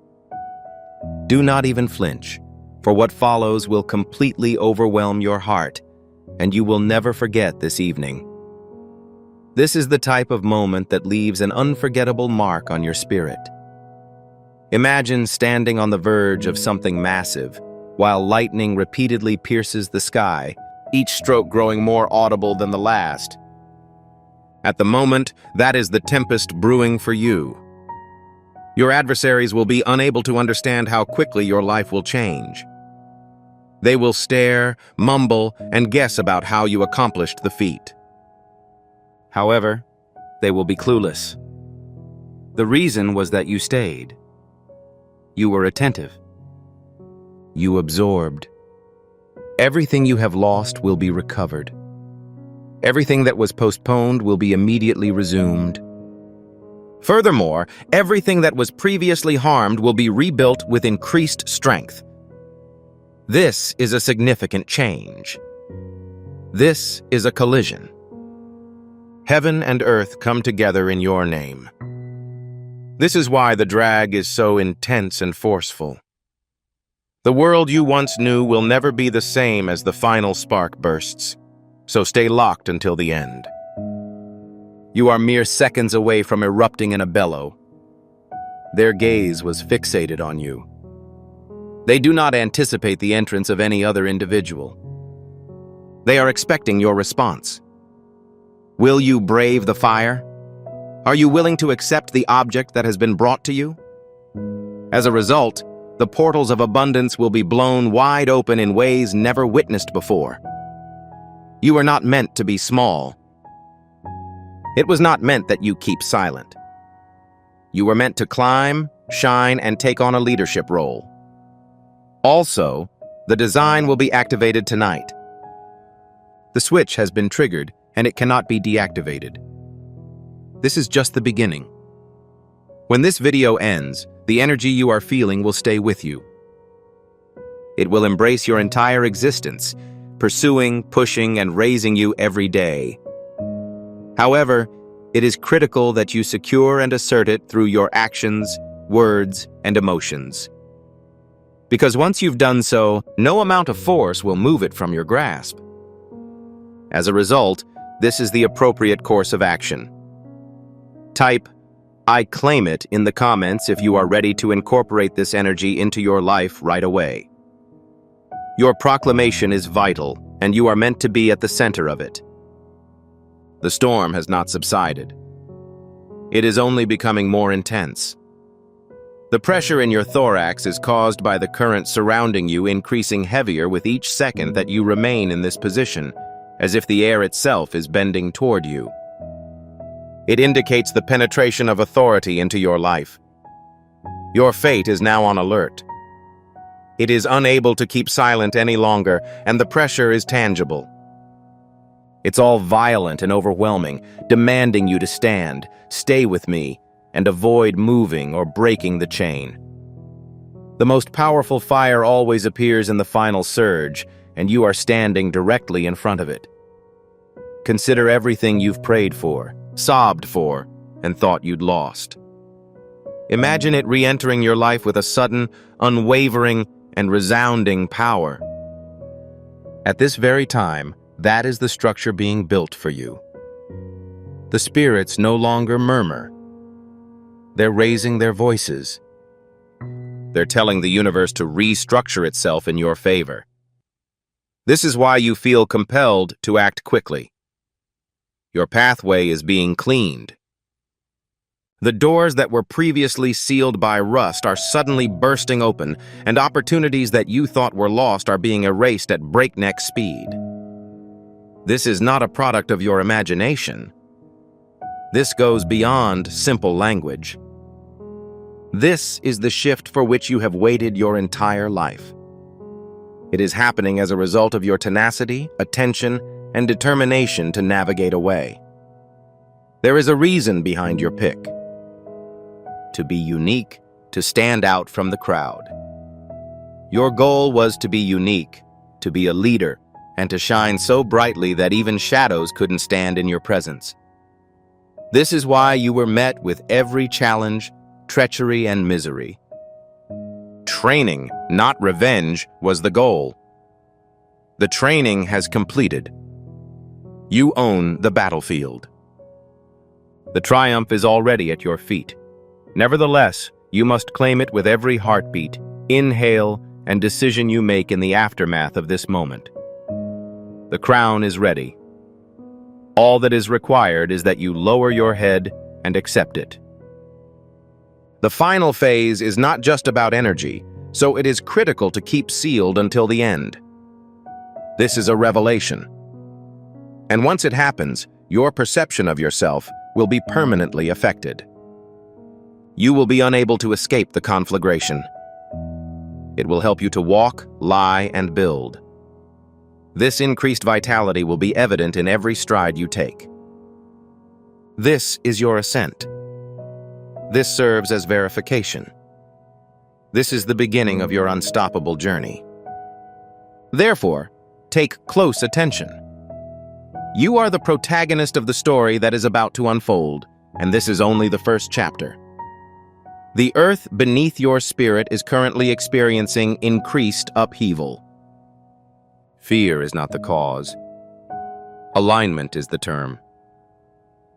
Do not even flinch, for what follows will completely overwhelm your heart, and you will never forget this evening. This is the type of moment that leaves an unforgettable mark on your spirit. Imagine standing on the verge of something massive, while lightning repeatedly pierces the sky, each stroke growing more audible than the last. At the moment, that is the tempest brewing for you. Your adversaries will be unable to understand how quickly your life will change. They will stare, mumble, and guess about how you accomplished the feat. However, they will be clueless. The reason was that you stayed. You were attentive. You absorbed. Everything you have lost will be recovered. Everything that was postponed will be immediately resumed. Furthermore, everything that was previously harmed will be rebuilt with increased strength. This is a significant change. This is a collision. Heaven and earth come together in your name. This is why the drag is so intense and forceful. The world you once knew will never be the same as the final spark bursts, so stay locked until the end. You are mere seconds away from erupting in a bellow. Their gaze was fixated on you. They do not anticipate the entrance of any other individual. They are expecting your response. Will you brave the fire? Are you willing to accept the object that has been brought to you? As a result, the portals of abundance will be blown wide open in ways never witnessed before. You are not meant to be small. It was not meant that you keep silent. You were meant to climb, shine, and take on a leadership role. Also, the design will be activated tonight. The switch has been triggered, and it cannot be deactivated. This is just the beginning. When this video ends, the energy you are feeling will stay with you. It will embrace your entire existence, pursuing, pushing, and raising you every day. However, it is critical that you secure and assert it through your actions, words, and emotions. Because once you've done so, no amount of force will move it from your grasp. As a result, this is the appropriate course of action. Type, "I claim it" in the comments if you are ready to incorporate this energy into your life right away. Your proclamation is vital, and you are meant to be at the center of it. The storm has not subsided. It is only becoming more intense. The pressure in your thorax is caused by the current surrounding you increasing heavier with each second that you remain in this position, as if the air itself is bending toward you. It indicates the penetration of authority into your life. Your fate is now on alert. It is unable to keep silent any longer, and the pressure is tangible. It's all violent and overwhelming, demanding you to stand, stay with me, and avoid moving or breaking the chain. The most powerful fire always appears in the final surge, and you are standing directly in front of it. Consider everything you've prayed for, sobbed for, and thought you'd lost. Imagine it re-entering your life with a sudden, unwavering, and resounding power. At this very time, that is the structure being built for you. The spirits no longer murmur. They're raising their voices. They're telling the universe to restructure itself in your favor. This is why you feel compelled to act quickly. Your pathway is being cleaned. The doors that were previously sealed by rust are suddenly bursting open, and opportunities that you thought were lost are being erased at breakneck speed. This is not a product of your imagination. This goes beyond simple language. This is the shift for which you have waited your entire life. It is happening as a result of your tenacity, attention, and determination to navigate away. There is a reason behind your pick. To be unique, to stand out from the crowd. Your goal was to be unique, to be a leader, and to shine so brightly that even shadows couldn't stand in your presence. This is why you were met with every challenge, treachery, and misery. Training, not revenge, was the goal. The training has completed. You own the battlefield. The triumph is already at your feet. Nevertheless, you must claim it with every heartbeat, inhale, and decision you make in the aftermath of this moment. The crown is ready. All that is required is that you lower your head and accept it. The final phase is not just about energy, so it is critical to keep sealed until the end. This is a revelation. And once it happens, your perception of yourself will be permanently affected. You will be unable to escape the conflagration. It will help you to walk, lie, and build. This increased vitality will be evident in every stride you take. This is your ascent. This serves as verification. This is the beginning of your unstoppable journey. Therefore, take close attention. You are the protagonist of the story that is about to unfold, and this is only the first chapter. The earth beneath your spirit is currently experiencing increased upheaval. Fear is not the cause. Alignment is the term.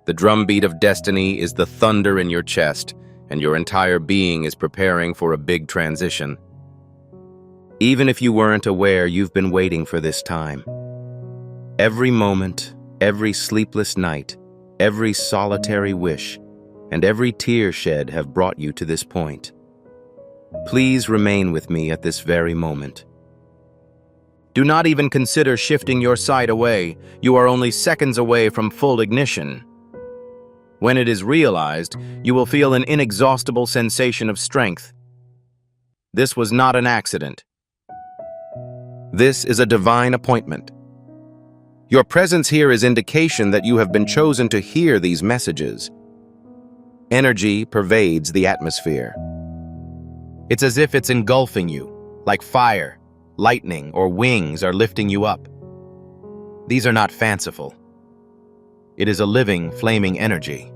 The drumbeat of destiny is the thunder in your chest, and your entire being is preparing for a big transition. Even if you weren't aware, you've been waiting for this time. Every moment, every sleepless night, every solitary wish, and every tear shed have brought you to this point. Please remain with me at this very moment. Do not even consider shifting your sight away. You are only seconds away from full ignition. When it is realized, you will feel an inexhaustible sensation of strength. This was not an accident. This is a divine appointment. Your presence here is indication that you have been chosen to hear these messages. Energy pervades the atmosphere. It's as if it's engulfing you, like fire, lightning, or wings are lifting you up. These are not fanciful. It is a living, flaming energy.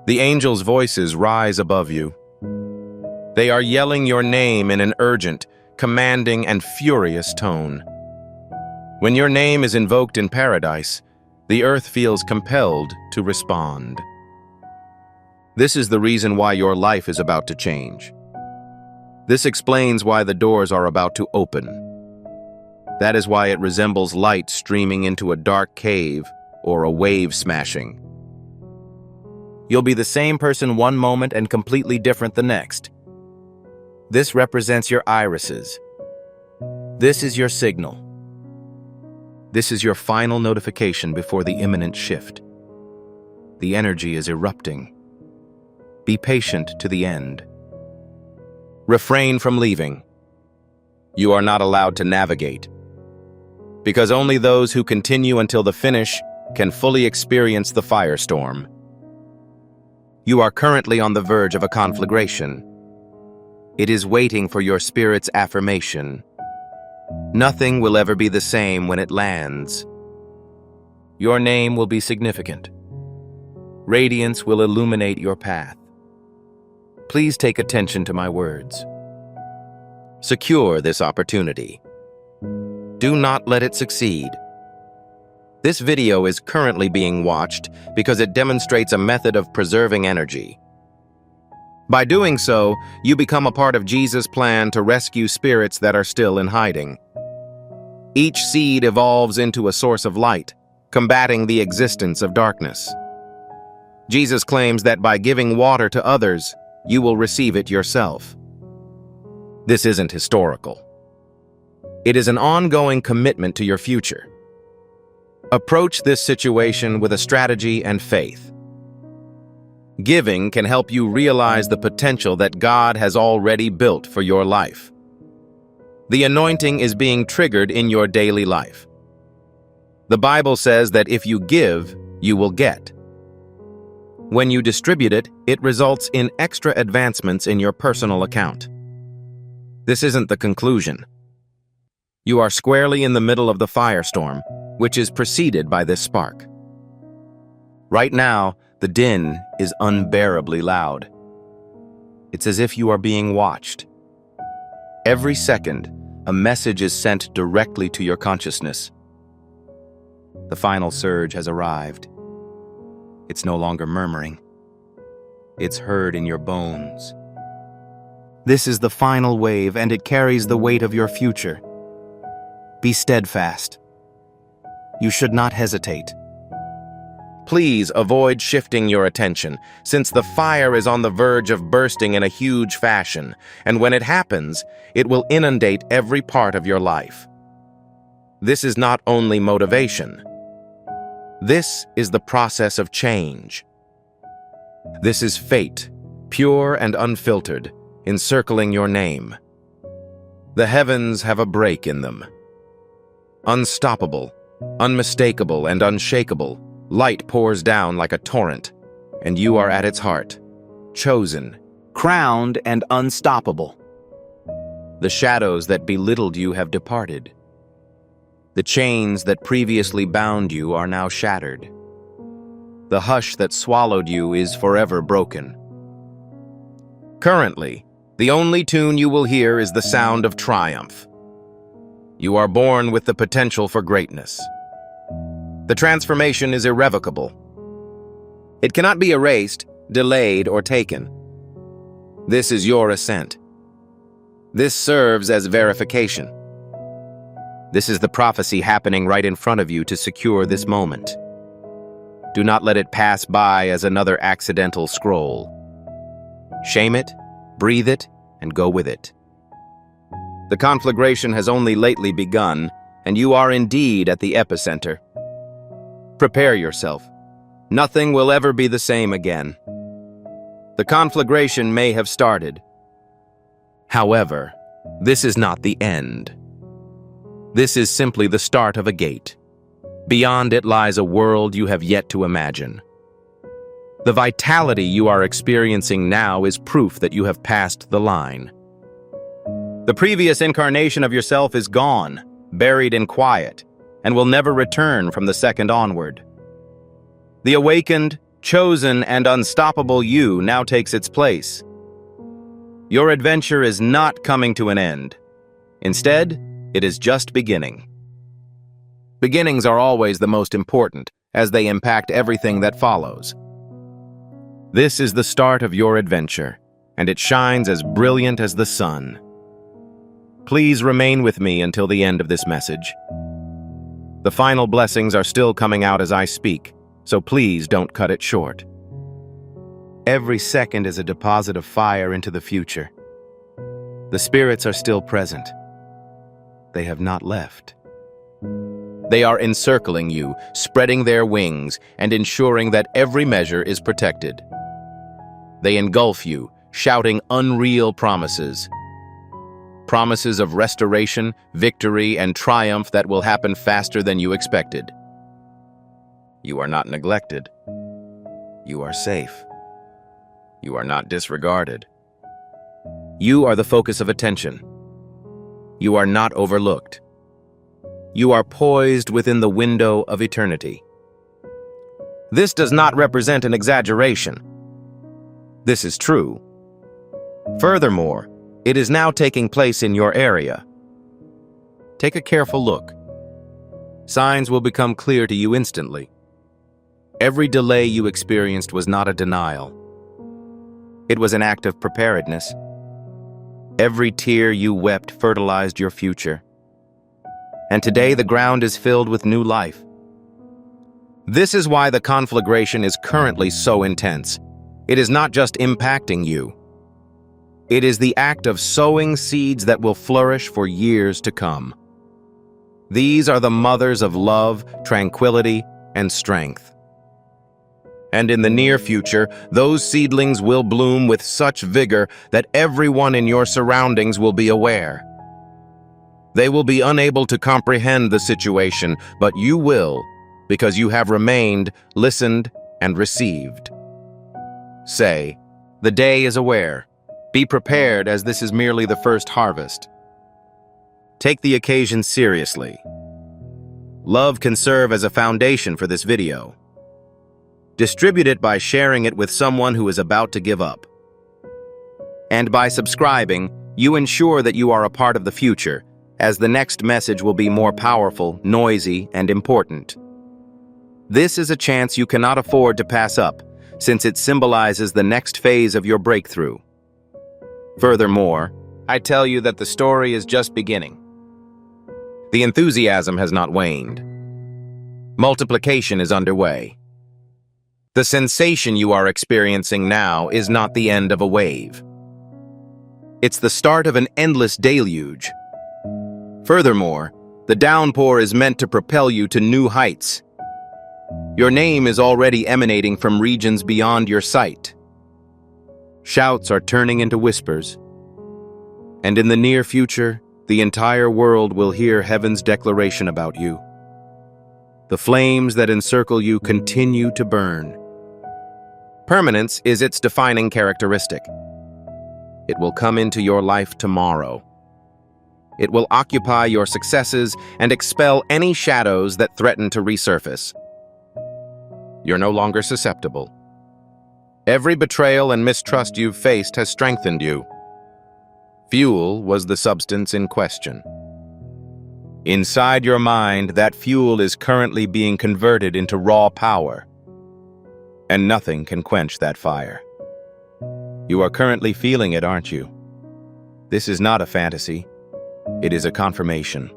The angels' voices rise above you. They are yelling your name in an urgent, commanding, and furious tone. When your name is invoked in paradise, the earth feels compelled to respond. This is the reason why your life is about to change. This explains why the doors are about to open. That is why it resembles light streaming into a dark cave or a wave smashing. You'll be the same person one moment and completely different the next. This represents your irises. This is your signal. This is your final notification before the imminent shift. The energy is erupting. Be patient to the end. Refrain from leaving. You are not allowed to navigate, because only those who continue until the finish can fully experience the firestorm. You are currently on the verge of a conflagration. It is waiting for your spirit's affirmation. Nothing will ever be the same when it lands. Your name will be significant. Radiance will illuminate your path. Please take attention to my words. Secure this opportunity. Do not let it succeed. This video is currently being watched because it demonstrates a method of preserving energy. By doing so, you become a part of Jesus' plan to rescue spirits that are still in hiding. Each seed evolves into a source of light, combating the existence of darkness. Jesus claims that by giving water to others, you will receive it yourself. This isn't historical. It is an ongoing commitment to your future. Approach this situation with a strategy and faith. Giving can help you realize the potential that God has already built for your life. The anointing is being triggered in your daily life. The Bible says that if you give, you will get. When you distribute it, it results in extra advancements in your personal account. This isn't the conclusion. You are squarely in the middle of the firestorm, which is preceded by this spark. Right now, the din is unbearably loud. It's as if you are being watched. Every second, a message is sent directly to your consciousness. The final surge has arrived. It's no longer murmuring. It's heard in your bones. This is the final wave, and it carries the weight of your future. Be steadfast. You should not hesitate. Please avoid shifting your attention, since the fire is on the verge of bursting in a huge fashion, and when it happens, it will inundate every part of your life. This is not only motivation. This is the process of change. This is fate, pure and unfiltered, encircling your name. The heavens have a break in them. Unstoppable, unmistakable, and unshakable, light pours down like a torrent, and you are at its heart, chosen, crowned, and unstoppable. The shadows that belittled you have departed. The chains that previously bound you are now shattered. The hush that swallowed you is forever broken. Currently, the only tune you will hear is the sound of triumph. You are born with the potential for greatness. The transformation is irrevocable. It cannot be erased, delayed, or taken. This is your ascent. This serves as verification. This is the prophecy happening right in front of you to secure this moment. Do not let it pass by as another accidental scroll. Shame it, breathe it, and go with it. The conflagration has only lately begun, and you are indeed at the epicenter. Prepare yourself. Nothing will ever be the same again. The conflagration may have started. However, this is not the end. This is simply the start of a gate. Beyond it lies a world you have yet to imagine. The vitality you are experiencing now is proof that you have passed the line. The previous incarnation of yourself is gone, buried in quiet, and will never return from the second onward. The awakened, chosen, and unstoppable you now takes its place. Your adventure is not coming to an end. Instead, it is just beginning. Beginnings are always the most important, as they impact everything that follows. This is the start of your adventure, and it shines as brilliant as the sun. Please remain with me until the end of this message. The final blessings are still coming out as I speak, so please don't cut it short. Every second is a deposit of fire into the future. The spirits are still present. They have not left. They are encircling you, spreading their wings, and ensuring that every measure is protected. They engulf you, shouting unreal promises. Promises of restoration, victory, and triumph that will happen faster than you expected. You are not neglected. You are safe. You are not disregarded. You are the focus of attention. You are not overlooked. You are poised within the window of eternity. This does not represent an exaggeration. This is true. Furthermore, it is now taking place in your area. Take a careful look. Signs will become clear to you instantly. Every delay you experienced was not a denial. It was an act of preparedness. Every tear you wept fertilized your future. And today the ground is filled with new life. This is why the conflagration is currently so intense. It is not just impacting you. It is the act of sowing seeds that will flourish for years to come. These are the mothers of love, tranquility, and strength. And in the near future, those seedlings will bloom with such vigor that everyone in your surroundings will be aware. They will be unable to comprehend the situation, but you will, because you have remained, listened, and received. Say, the day is aware. Be prepared, as this is merely the first harvest. Take the occasion seriously. Love can serve as a foundation for this video. Distribute it by sharing it with someone who is about to give up. And by subscribing, you ensure that you are a part of the future, as the next message will be more powerful, noisy, and important. This is a chance you cannot afford to pass up, since it symbolizes the next phase of your breakthrough. Furthermore, I tell you that the story is just beginning. The enthusiasm has not waned. Multiplication is underway. The sensation you are experiencing now is not the end of a wave. It's the start of an endless deluge. Furthermore, the downpour is meant to propel you to new heights. Your name is already emanating from regions beyond your sight. Shouts are turning into whispers. And in the near future, the entire world will hear heaven's declaration about you. The flames that encircle you continue to burn. Permanence is its defining characteristic. It will come into your life tomorrow. It will occupy your successes and expel any shadows that threaten to resurface. You're no longer susceptible. Every betrayal and mistrust you've faced has strengthened you. Fuel was the substance in question. Inside your mind, that fuel is currently being converted into raw power. And nothing can quench that fire. You are currently feeling it, aren't you? This is not a fantasy. It is a confirmation.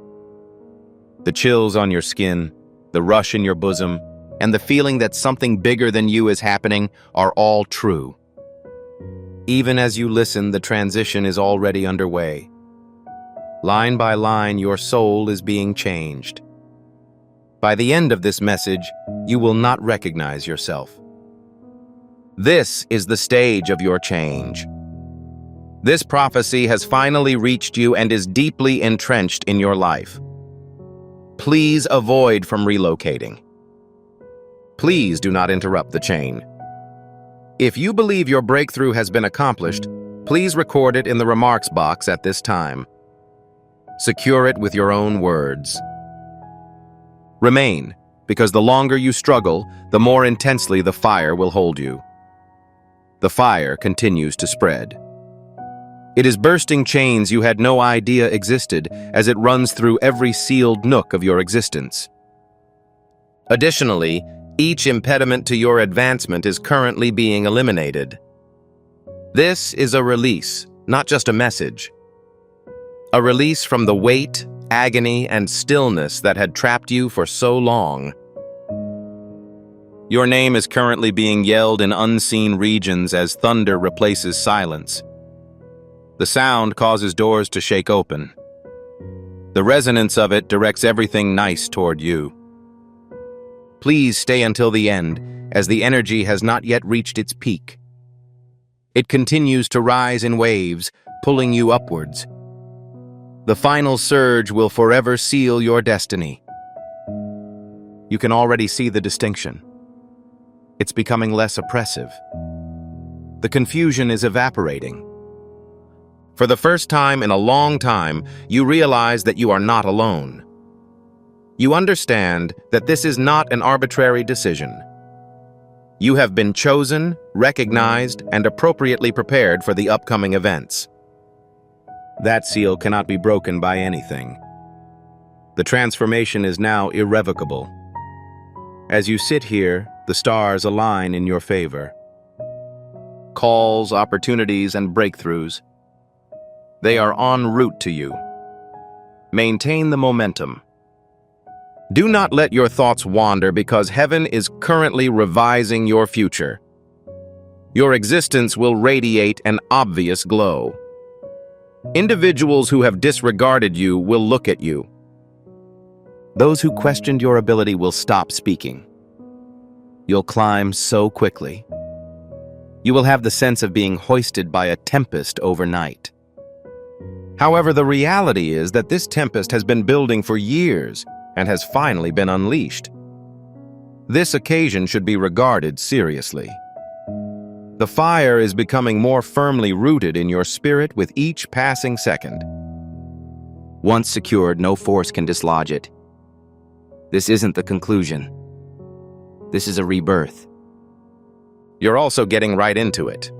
The chills on your skin, the rush in your bosom, and the feeling that something bigger than you is happening are all true. Even as you listen, the transition is already underway. Line by line, your soul is being changed. By the end of this message, you will not recognize yourself. This is the stage of your change. This prophecy has finally reached you and is deeply entrenched in your life. Please avoid from relocating. Please do not interrupt the chain. If you believe your breakthrough has been accomplished, please record it in the remarks box at this time. Secure it with your own words. Remain, because the longer you struggle, the more intensely the fire will hold you. The fire continues to spread. It is bursting chains you had no idea existed as it runs through every sealed nook of your existence. Additionally, each impediment to your advancement is currently being eliminated. This is a release, not just a message. A release from the weight, agony, and stillness that had trapped you for so long. Your name is currently being yelled in unseen regions as thunder replaces silence. The sound causes doors to shake open. The resonance of it directs everything nice toward you. Please stay until the end, as the energy has not yet reached its peak. It continues to rise in waves, pulling you upwards. The final surge will forever seal your destiny. You can already see the distinction. It's becoming less oppressive. The confusion is evaporating. For the first time in a long time, you realize that you are not alone. You understand that this is not an arbitrary decision. You have been chosen, recognized, and appropriately prepared for the upcoming events. That seal cannot be broken by anything. The transformation is now irrevocable. As you sit here, the stars align in your favor. Calls, opportunities, and breakthroughs. They are en route to you. Maintain the momentum. Do not let your thoughts wander because heaven is currently revising your future. Your existence will radiate an obvious glow. Individuals who have disregarded you will look at you. Those who questioned your ability will stop speaking. You'll climb so quickly. You will have the sense of being hoisted by a tempest overnight. However, the reality is that this tempest has been building for years and has finally been unleashed. This occasion should be regarded seriously. The fire is becoming more firmly rooted in your spirit with each passing second. Once secured, no force can dislodge it. This isn't the conclusion. This is a rebirth. You're also getting right into it.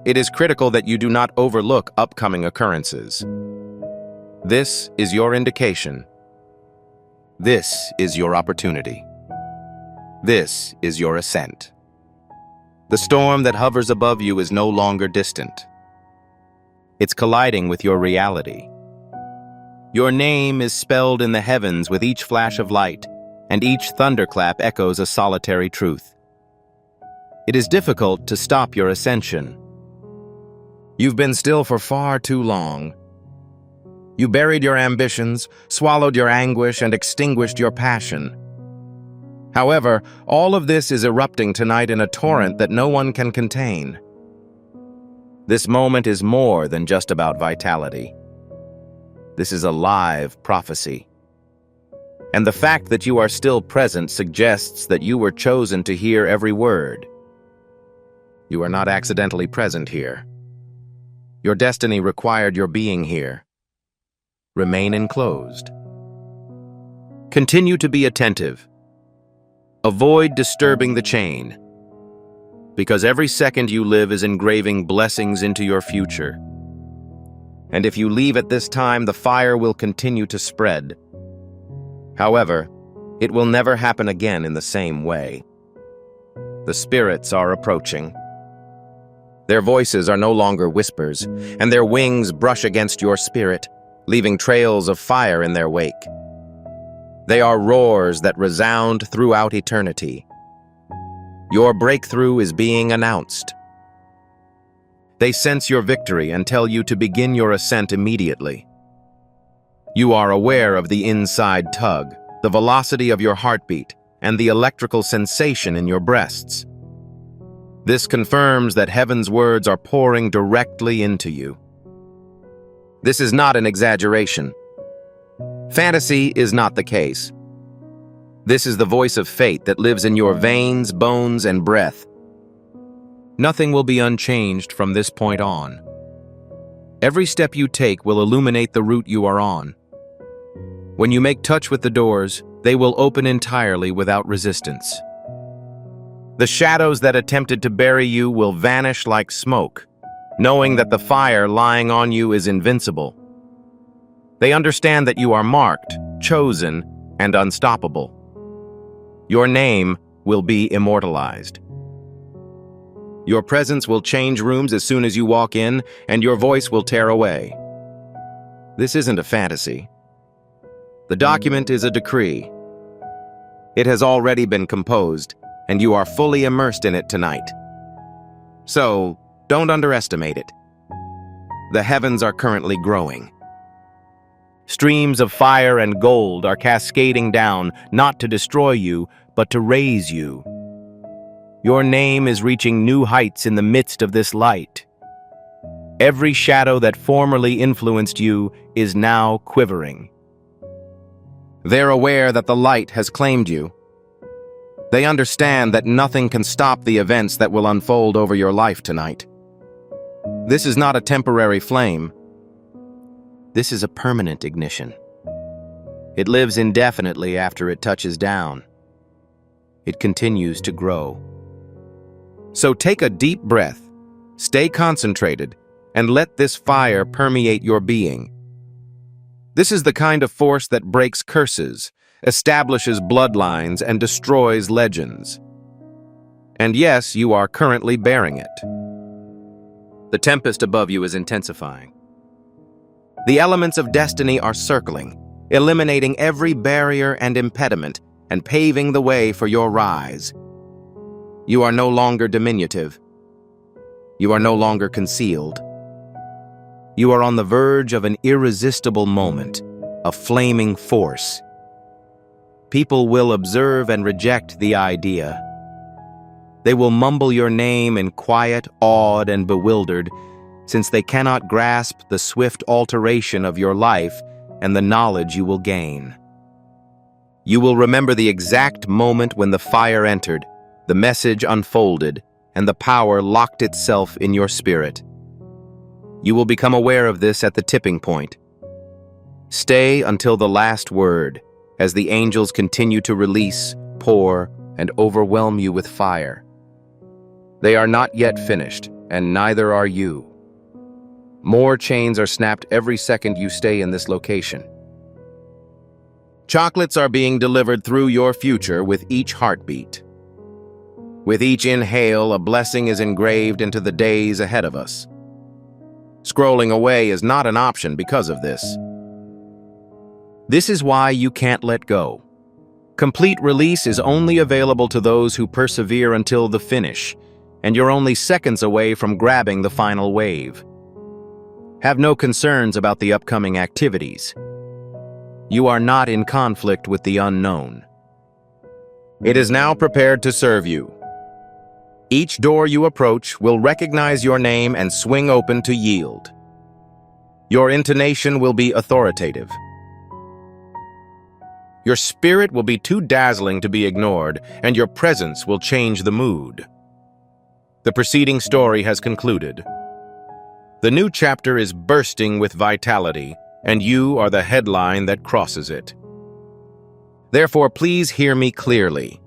It is critical that you do not overlook upcoming occurrences. This is your indication. This is your opportunity. This is your ascent. The storm that hovers above you is no longer distant. It's colliding with your reality. Your name is spelled in the heavens with each flash of light, and each thunderclap echoes a solitary truth. It is difficult to stop your ascension. You've been still for far too long. You buried your ambitions, swallowed your anguish, and extinguished your passion. However, all of this is erupting tonight in a torrent that no one can contain. This moment is more than just about vitality. This is a live prophecy. And the fact that you are still present suggests that you were chosen to hear every word. You are not accidentally present here. Your destiny required your being here. Remain enclosed. Continue to be attentive. Avoid disturbing the chain, because every second you live is engraving blessings into your future. And if you leave at this time, the fire will continue to spread. However, it will never happen again in the same way. The spirits are approaching. Their voices are no longer whispers, and their wings brush against your spirit, leaving trails of fire in their wake. They are roars that resound throughout eternity. Your breakthrough is being announced. They sense your victory and tell you to begin your ascent immediately. You are aware of the inside tug, the velocity of your heartbeat, and the electrical sensation in your breasts. This confirms that heaven's words are pouring directly into you. This is not an exaggeration. Fantasy is not the case. This is the voice of fate that lives in your veins, bones, and breath. Nothing will be unchanged from this point on. Every step you take will illuminate the route you are on. When you make touch with the doors, they will open entirely without resistance. The shadows that attempted to bury you will vanish like smoke, knowing that the fire lying on you is invincible. They understand that you are marked, chosen, and unstoppable. Your name will be immortalized. Your presence will change rooms as soon as you walk in, and your voice will tear away. This isn't a fantasy. The document is a decree. It has already been composed, and you are fully immersed in it tonight. So, don't underestimate it. The heavens are currently growing. Streams of fire and gold are cascading down, not to destroy you, but to raise you. Your name is reaching new heights in the midst of this light. Every shadow that formerly influenced you is now quivering. They're aware that the light has claimed you. They understand that nothing can stop the events that will unfold over your life tonight. This is not a temporary flame. This is a permanent ignition. It lives indefinitely after it touches down. It continues to grow. So take a deep breath, stay concentrated, and let this fire permeate your being. This is the kind of force that breaks curses, establishes bloodlines, and destroys legends. And yes, you are currently bearing it. The tempest above you is intensifying. The elements of destiny are circling, eliminating every barrier and impediment, and paving the way for your rise. You are no longer diminutive. You are no longer concealed. You are on the verge of an irresistible moment, a flaming force. People will observe and reject the idea. They will mumble your name in quiet, awed, and bewildered, since they cannot grasp the swift alteration of your life and the knowledge you will gain. You will remember the exact moment when the fire entered, the message unfolded, and the power locked itself in your spirit. You will become aware of this at the tipping point. Stay until the last word, as the angels continue to release, pour, and overwhelm you with fire. They are not yet finished, and neither are you. More chains are snapped every second you stay in this location. Chocolates are being delivered through your future with each heartbeat. With each inhale, a blessing is engraved into the days ahead of us. Scrolling away is not an option because of this. This is why you can't let go. Complete release is only available to those who persevere until the finish, and you're only seconds away from grabbing the final wave. Have no concerns about the upcoming activities. You are not in conflict with the unknown. It is now prepared to serve you. Each door you approach will recognize your name and swing open to yield. Your intonation will be authoritative. Your spirit will be too dazzling to be ignored, and your presence will change the mood. The preceding story has concluded. The new chapter is bursting with vitality, and you are the headline that crosses it. Therefore, please hear me clearly.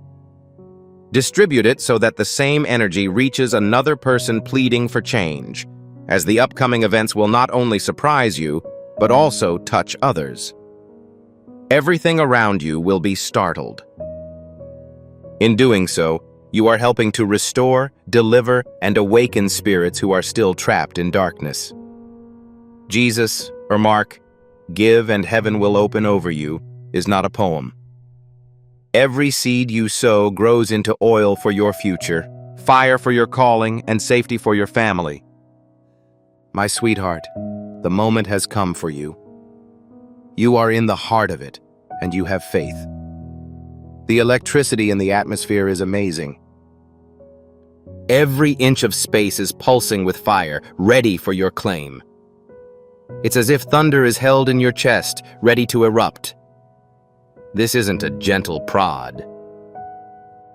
Distribute it so that the same energy reaches another person pleading for change, as the upcoming events will not only surprise you, but also touch others. Everything around you will be startled. In doing so, you are helping to restore, deliver, and awaken spirits who are still trapped in darkness. Jesus, or Mark, "Give and heaven will open over you," is not a poem. Every seed you sow grows into oil for your future, fire for your calling, and safety for your family. My sweetheart, the moment has come for you. You are in the heart of it, and you have faith. The electricity in the atmosphere is amazing. Every inch of space is pulsing with fire, ready for your claim. It's as if thunder is held in your chest, ready to erupt. This isn't a gentle prod.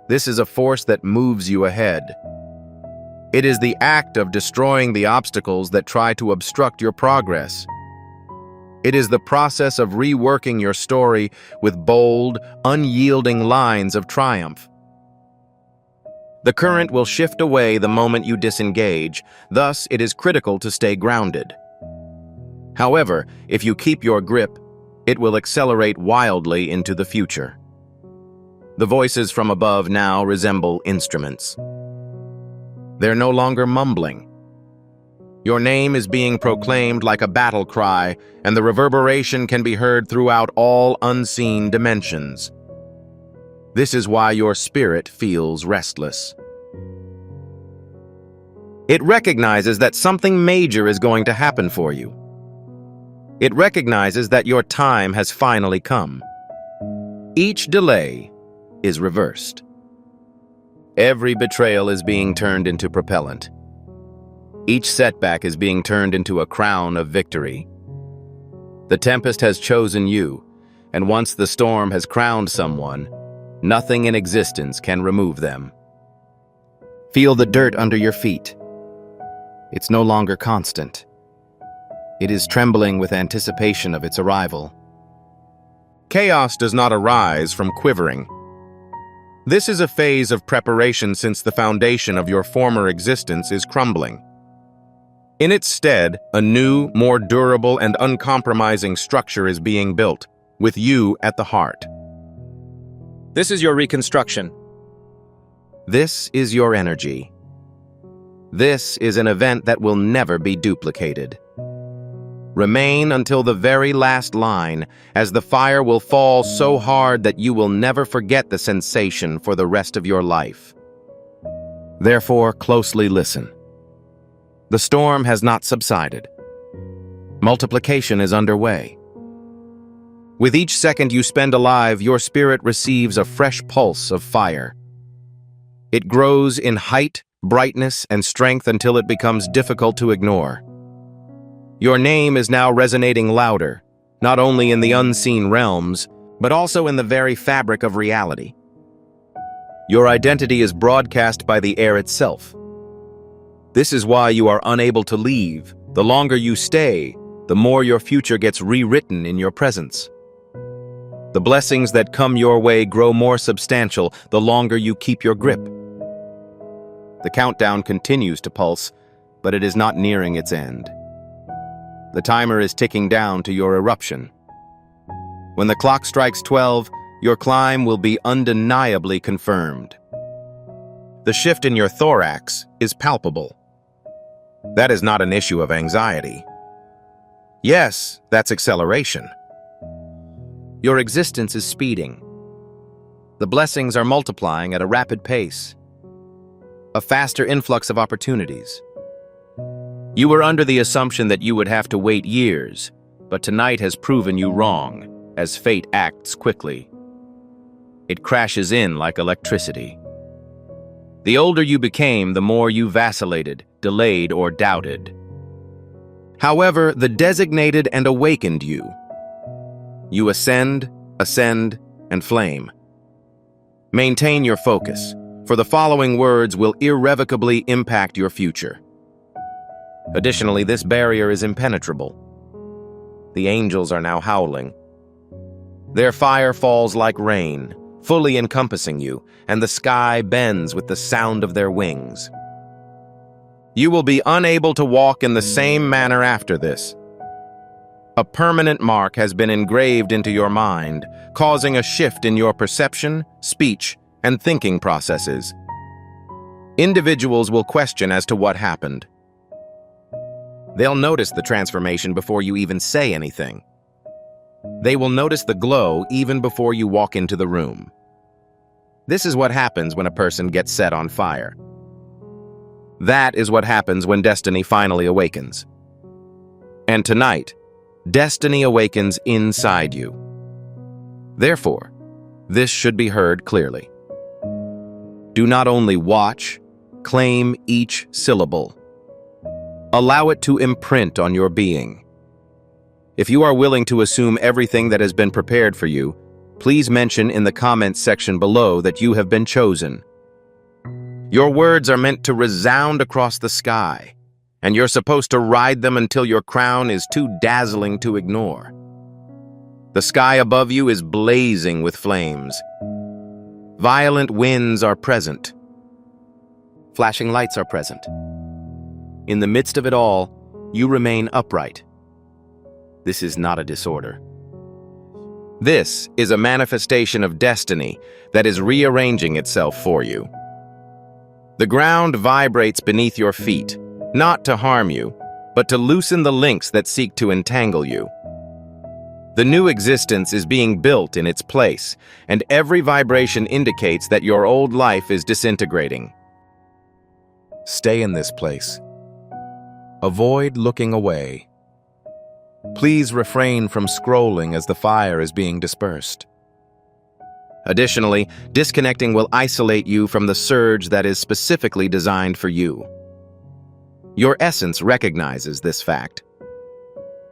This is a force that moves you ahead. It is the act of destroying the obstacles that try to obstruct your progress. It is the process of reworking your story with bold, unyielding lines of triumph. The current will shift away the moment you disengage, thus it is critical to stay grounded. However, if you keep your grip, it will accelerate wildly into the future. The voices from above now resemble instruments. They're no longer mumbling. Your name is being proclaimed like a battle cry, and the reverberation can be heard throughout all unseen dimensions. This is why your spirit feels restless. It recognizes that something major is going to happen for you. It recognizes that your time has finally come. Each delay is reversed. Every betrayal is being turned into propellant. Each setback is being turned into a crown of victory. The tempest has chosen you, and once the storm has crowned someone, nothing in existence can remove them. Feel the dirt under your feet. It's no longer constant. It is trembling with anticipation of its arrival. Chaos does not arise from quivering. This is a phase of preparation since the foundation of your former existence is crumbling. In its stead, a new, more durable and uncompromising structure is being built, with you at the heart. This is your reconstruction. This is your energy. This is an event that will never be duplicated. Remain until the very last line, as the fire will fall so hard that you will never forget the sensation for the rest of your life. Therefore, closely listen. The storm has not subsided. Multiplication is underway. With each second you spend alive, your spirit receives a fresh pulse of fire. It grows in height, brightness, and strength until it becomes difficult to ignore. Your name is now resonating louder, not only in the unseen realms, but also in the very fabric of reality. Your identity is broadcast by the air itself. This is why you are unable to leave. The longer you stay, the more your future gets rewritten in your presence. The blessings that come your way grow more substantial the longer you keep your grip. The countdown continues to pulse, but it is not nearing its end. The timer is ticking down to your eruption. When the clock strikes 12, your climb will be undeniably confirmed. The shift in your thorax is palpable. That is not an issue of anxiety. Yes, that's acceleration. Your existence is speeding. The blessings are multiplying at a rapid pace. A faster influx of opportunities. You were under the assumption that you would have to wait years, but tonight has proven you wrong, as fate acts quickly. It crashes in like electricity. The older you became, the more you vacillated, delayed, or doubted. However, the designated and awakened you. You ascend, and flame. Maintain your focus, for the following words will irrevocably impact your future. Additionally, this barrier is impenetrable. The angels are now howling. Their fire falls like rain, fully encompassing you, and the sky bends with the sound of their wings. You will be unable to walk in the same manner after this. A permanent mark has been engraved into your mind, causing a shift in your perception, speech, and thinking processes. Individuals will question as to what happened. They'll notice the transformation before you even say anything. They will notice the glow even before you walk into the room. This is what happens when a person gets set on fire. That is what happens when destiny finally awakens. And tonight, destiny awakens inside you. Therefore, this should be heard clearly. Do not only watch, claim each syllable. Allow it to imprint on your being. If you are willing to assume everything that has been prepared for you, please mention in the comments section below that you have been chosen. Your words are meant to resound across the sky, and you're supposed to ride them until your crown is too dazzling to ignore. The sky above you is blazing with flames. Violent winds are present. Flashing lights are present. In the midst of it all, you remain upright. This is not a disorder. This is a manifestation of destiny that is rearranging itself for you. The ground vibrates beneath your feet, not to harm you, but to loosen the links that seek to entangle you. The new existence is being built in its place, and every vibration indicates that your old life is disintegrating. Stay in this place. Avoid looking away. Please refrain from scrolling as the fire is being dispersed. Additionally, disconnecting will isolate you from the surge that is specifically designed for you. Your essence recognizes this fact.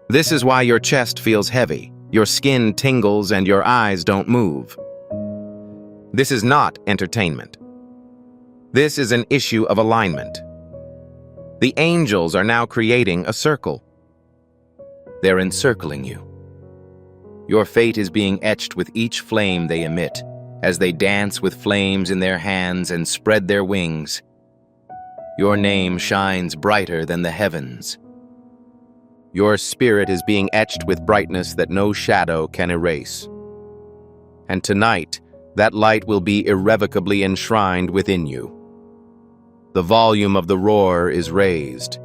This is why your chest feels heavy, your skin tingles, and your eyes don't move. This is not entertainment. This is an issue of alignment. The angels are now creating a circle. They're encircling you. Your fate is being etched with each flame they emit, as they dance with flames in their hands and spread their wings. Your name shines brighter than the heavens. Your spirit is being etched with brightness that no shadow can erase. And tonight, that light will be irrevocably enshrined within you. The volume of the roar is raised.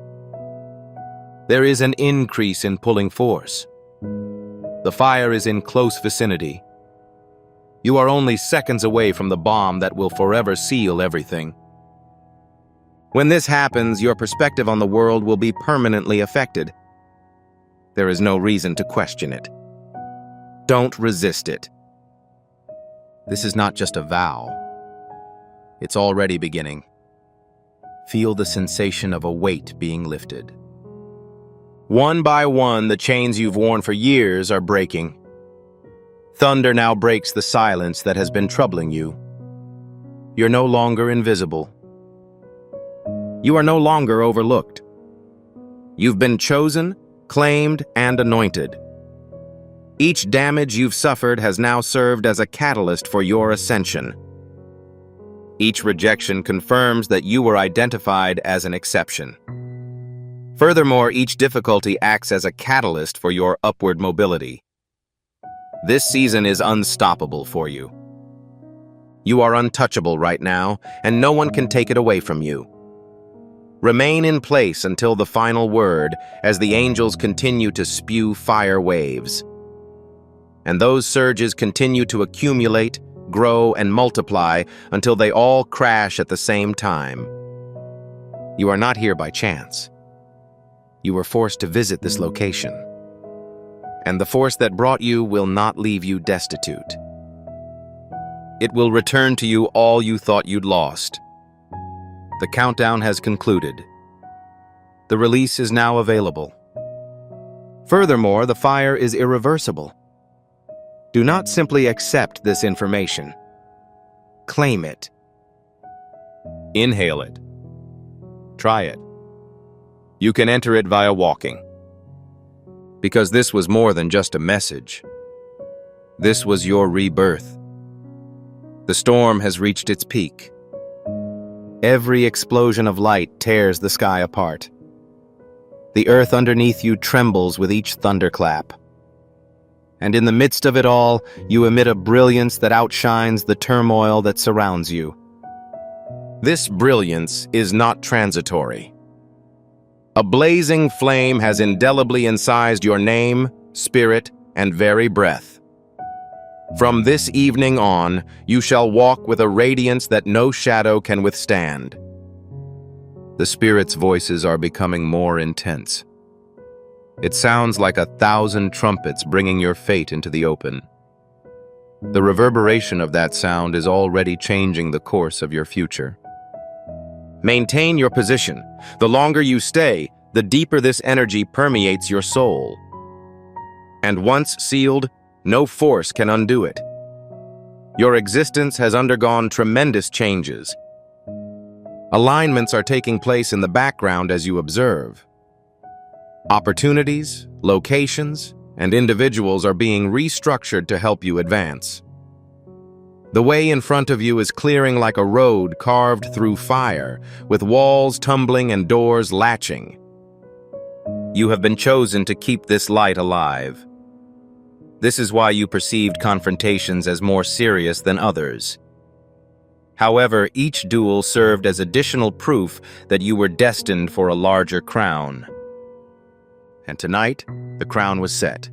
There is an increase in pulling force. The fire is in close vicinity. You are only seconds away from the bomb that will forever seal everything. When this happens, your perspective on the world will be permanently affected. There is no reason to question it. Don't resist it. This is not just a vow. It's already beginning. Feel the sensation of a weight being lifted. One by one, the chains you've worn for years are breaking. Thunder now breaks the silence that has been troubling you. You're no longer invisible. You are no longer overlooked. You've been chosen, claimed, and anointed. Each damage you've suffered has now served as a catalyst for your ascension. Each rejection confirms that you were identified as an exception. Furthermore, each difficulty acts as a catalyst for your upward mobility. This season is unstoppable for you. You are untouchable right now, and no one can take it away from you. Remain in place until the final word as the angels continue to spew fire waves. And those surges continue to accumulate, grow, and multiply until they all crash at the same time. You are not here by chance. You were forced to visit this location. And the force that brought you will not leave you destitute. It will return to you all you thought you'd lost. The countdown has concluded. The release is now available. Furthermore, the fire is irreversible. Do not simply accept this information. Claim it. Inhale it. Try it. You can enter it via walking. Because this was more than just a message. This was your rebirth. The storm has reached its peak. Every explosion of light tears the sky apart. The earth underneath you trembles with each thunderclap. And in the midst of it all, you emit a brilliance that outshines the turmoil that surrounds you. This brilliance is not transitory. A blazing flame has indelibly incised your name, spirit, and very breath. From this evening on, you shall walk with a radiance that no shadow can withstand. The Spirit's voices are becoming more intense. It sounds like 1,000 trumpets bringing your fate into the open. The reverberation of that sound is already changing the course of your future. Maintain your position. The longer you stay, the deeper this energy permeates your soul. And once sealed, no force can undo it. Your existence has undergone tremendous changes. Alignments are taking place in the background as you observe. Opportunities, locations, and individuals are being restructured to help you advance. The way in front of you is clearing like a road carved through fire, with walls tumbling and doors latching. You have been chosen to keep this light alive. This is why you perceived confrontations as more serious than others. However, each duel served as additional proof that you were destined for a larger crown. And tonight, the crown was set.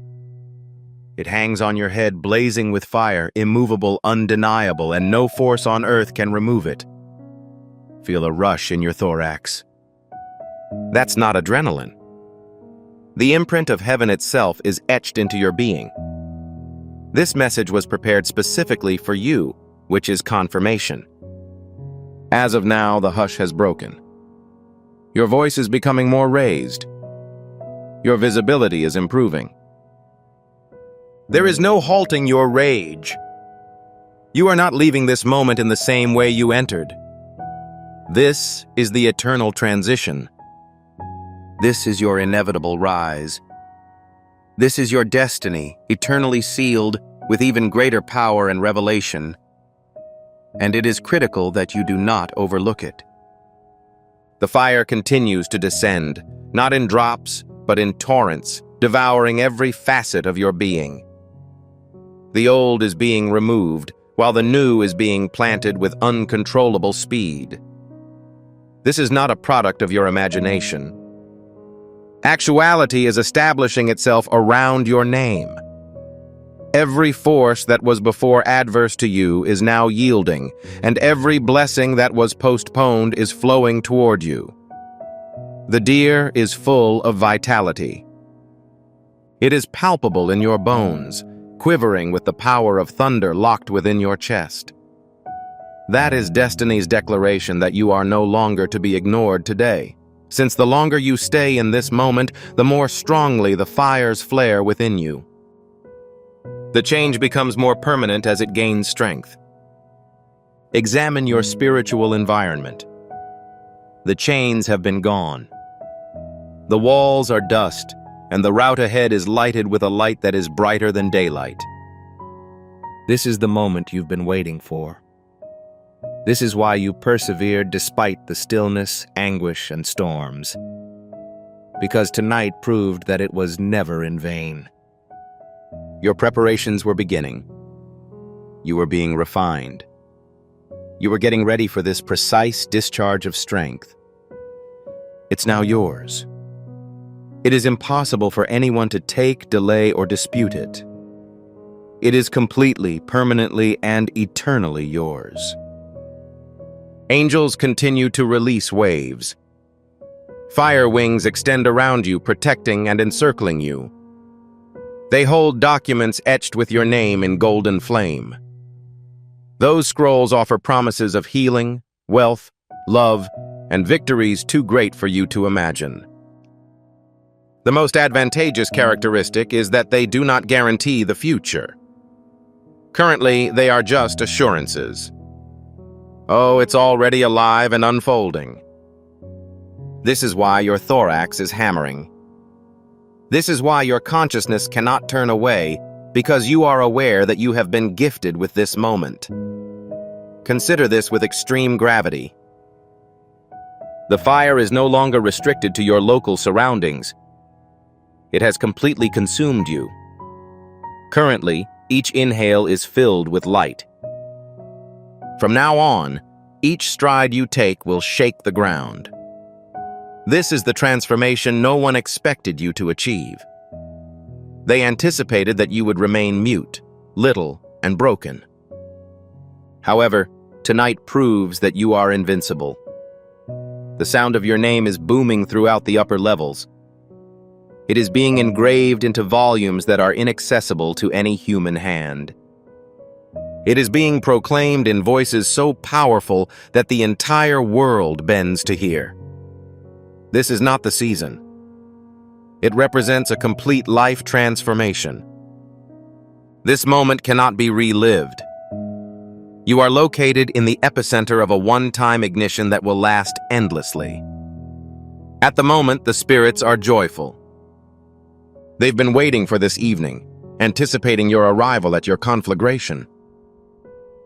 It hangs on your head blazing with fire, immovable, undeniable, and no force on earth can remove it. Feel a rush in your thorax. That's not adrenaline. The imprint of heaven itself is etched into your being. This message was prepared specifically for you, which is confirmation. As of now, the hush has broken. Your voice is becoming more raised. Your visibility is improving. There is no halting your rage. You are not leaving this moment in the same way you entered. This is the eternal transition. This is your inevitable rise. This is your destiny, eternally sealed with even greater power and revelation. And it is critical that you do not overlook it. The fire continues to descend, not in drops, but in torrents, devouring every facet of your being. The old is being removed, while the new is being planted with uncontrollable speed. This is not a product of your imagination. Actuality is establishing itself around your name. Every force that was before adverse to you is now yielding, and every blessing that was postponed is flowing toward you. The deer is full of vitality. It is palpable in your bones, quivering with the power of thunder locked within your chest. That is destiny's declaration that you are no longer to be ignored today. since the longer you stay in this moment, the more strongly the fires flare within you. The change becomes more permanent as it gains strength. Examine your spiritual environment. The chains have been gone. The walls are dust, and the route ahead is lighted with a light that is brighter than daylight. This is the moment you've been waiting for. This is why you persevered despite the stillness, anguish, and storms. Because tonight proved that it was never in vain. Your preparations were beginning. You were being refined. You were getting ready for this precise discharge of strength. It's now yours. It is impossible for anyone to take, delay, or dispute it. It is completely, permanently, and eternally yours. Angels continue to release waves. Fire wings extend around you, protecting and encircling you. They hold documents etched with your name in golden flame. Those scrolls offer promises of healing, wealth, love, and victories too great for you to imagine. The most advantageous characteristic is that they do not guarantee the future. Currently, they are just assurances. Oh, it's already alive and unfolding. This is why your thorax is hammering. This is why your consciousness cannot turn away, because you are aware that you have been gifted with this moment. Consider this with extreme gravity. The fire is no longer restricted to your local surroundings. It has completely consumed you. Currently, each inhale is filled with light. From now on, each stride you take will shake the ground. This is the transformation no one expected you to achieve. They anticipated that you would remain mute, little, and broken. However, tonight proves that you are invincible. The sound of your name is booming throughout the upper levels. It is being engraved into volumes that are inaccessible to any human hand. It is being proclaimed in voices so powerful that the entire world bends to hear. This is not the season. It represents a complete life transformation. This moment cannot be relived. You are located in the epicenter of a one-time ignition that will last endlessly. At the moment, the spirits are joyful. They've been waiting for this evening, anticipating your arrival at your conflagration.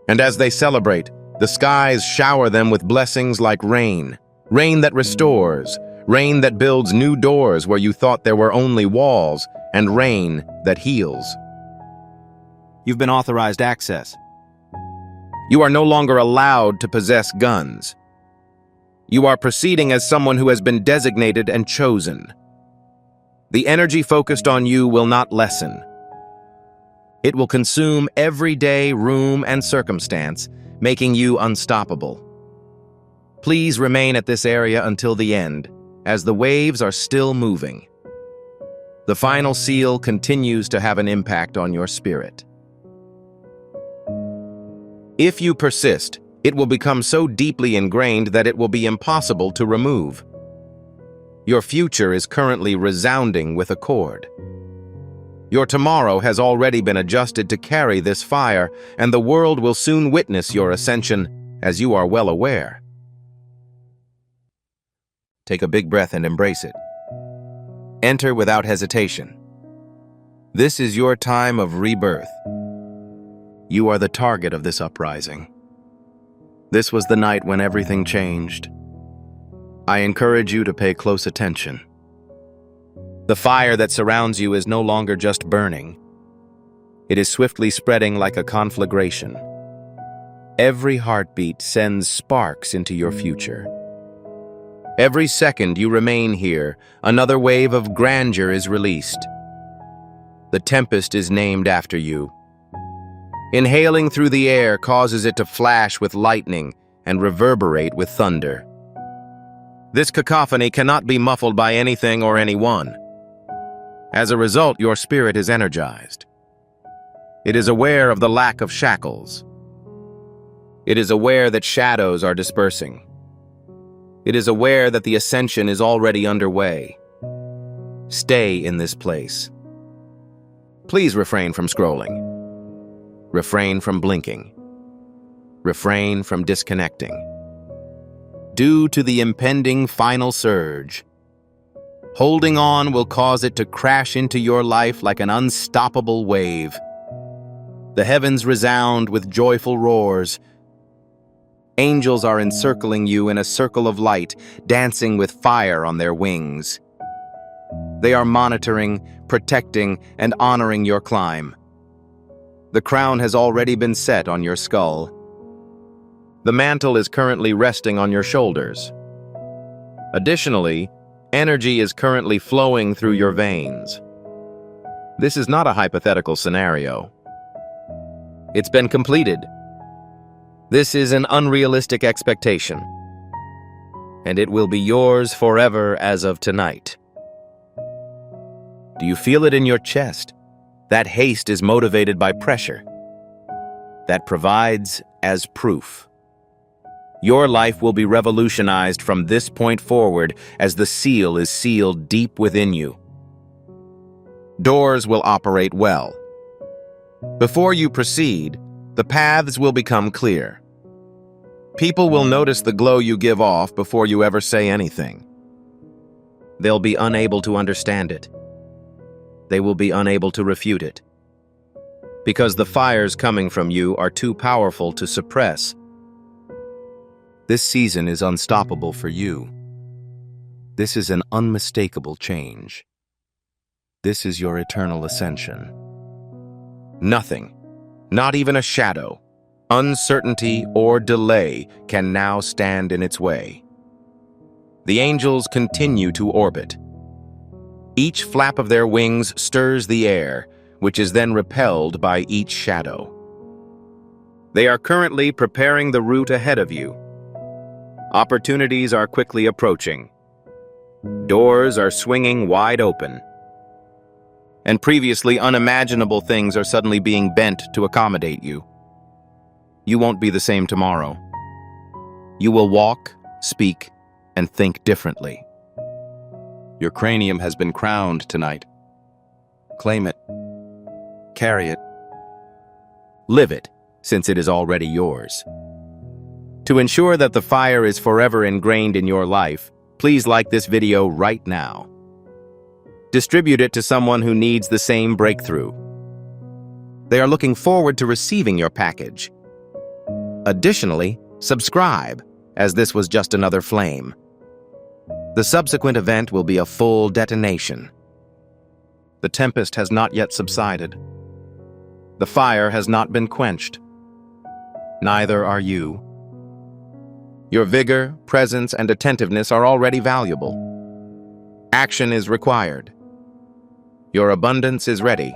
And as they celebrate, the skies shower them with blessings like rain, rain that restores, rain that builds new doors where you thought there were only walls, and rain that heals. You've been authorized access. You are no longer allowed to possess guns. You are proceeding as someone who has been designated and chosen. The energy focused on you will not lessen. It will consume every day, room, and circumstance, making you unstoppable. Please remain at this area until the end, as the waves are still moving. The final seal continues to have an impact on your spirit. If you persist, it will become so deeply ingrained that it will be impossible to remove. Your future is currently resounding with accord. Your tomorrow has already been adjusted to carry this fire, and the world will soon witness your ascension, as you are well aware. Take a big breath and embrace it. Enter without hesitation. This is your time of rebirth. You are the target of this uprising. This was the night when everything changed. I encourage you to pay close attention. The fire that surrounds you is no longer just burning. It is swiftly spreading like a conflagration. Every heartbeat sends sparks into your future. Every second you remain here, another wave of grandeur is released. The tempest is named after you. Inhaling through the air causes it to flash with lightning and reverberate with thunder. This cacophony cannot be muffled by anything or anyone. As a result, your spirit is energized. It is aware of the lack of shackles. It is aware that shadows are dispersing. It is aware that the ascension is already underway. Stay in this place. Please refrain from scrolling. Refrain from blinking. Refrain from disconnecting. Due to the impending final surge, holding on will cause it to crash into your life like an unstoppable wave. The heavens resound with joyful roars. Angels are encircling you in a circle of light, dancing with fire on their wings. They are monitoring, protecting, and honoring your climb. The crown has already been set on your skull. The mantle is currently resting on your shoulders. Additionally, energy is currently flowing through your veins. This is not a hypothetical scenario. It's been completed. This is an unrealistic expectation, and it will be yours forever as of tonight. Do you feel it in your chest? That haste is motivated by pressure. That provides as proof. Your life will be revolutionized from this point forward as the seal is sealed deep within you. Doors will operate well. Before you proceed, the paths will become clear. People will notice the glow you give off before you ever say anything. They'll be unable to understand it. They will be unable to refute it. Because the fires coming from you are too powerful to suppress. This season is unstoppable for you. This is an unmistakable change. This is your eternal ascension. Nothing, not even a shadow, uncertainty, or delay can now stand in its way. The angels continue to orbit. Each flap of their wings stirs the air, which is then repelled by each shadow. They are currently preparing the route ahead of you. Opportunities are quickly approaching. Doors are swinging wide open. And previously unimaginable things are suddenly being bent to accommodate you. You won't be the same tomorrow. You will walk, speak, and think differently. Your cranium has been crowned tonight. Claim it. Carry it. Live it, since it is already yours. To ensure that the fire is forever ingrained in your life, please like this video right now. Distribute it to someone who needs the same breakthrough. They are looking forward to receiving your package. Additionally, subscribe, as this was just another flame. The subsequent event will be a full detonation. The tempest has not yet subsided. The fire has not been quenched. Neither are you. Your vigor, presence, and attentiveness are already valuable. Action is required. Your abundance is ready.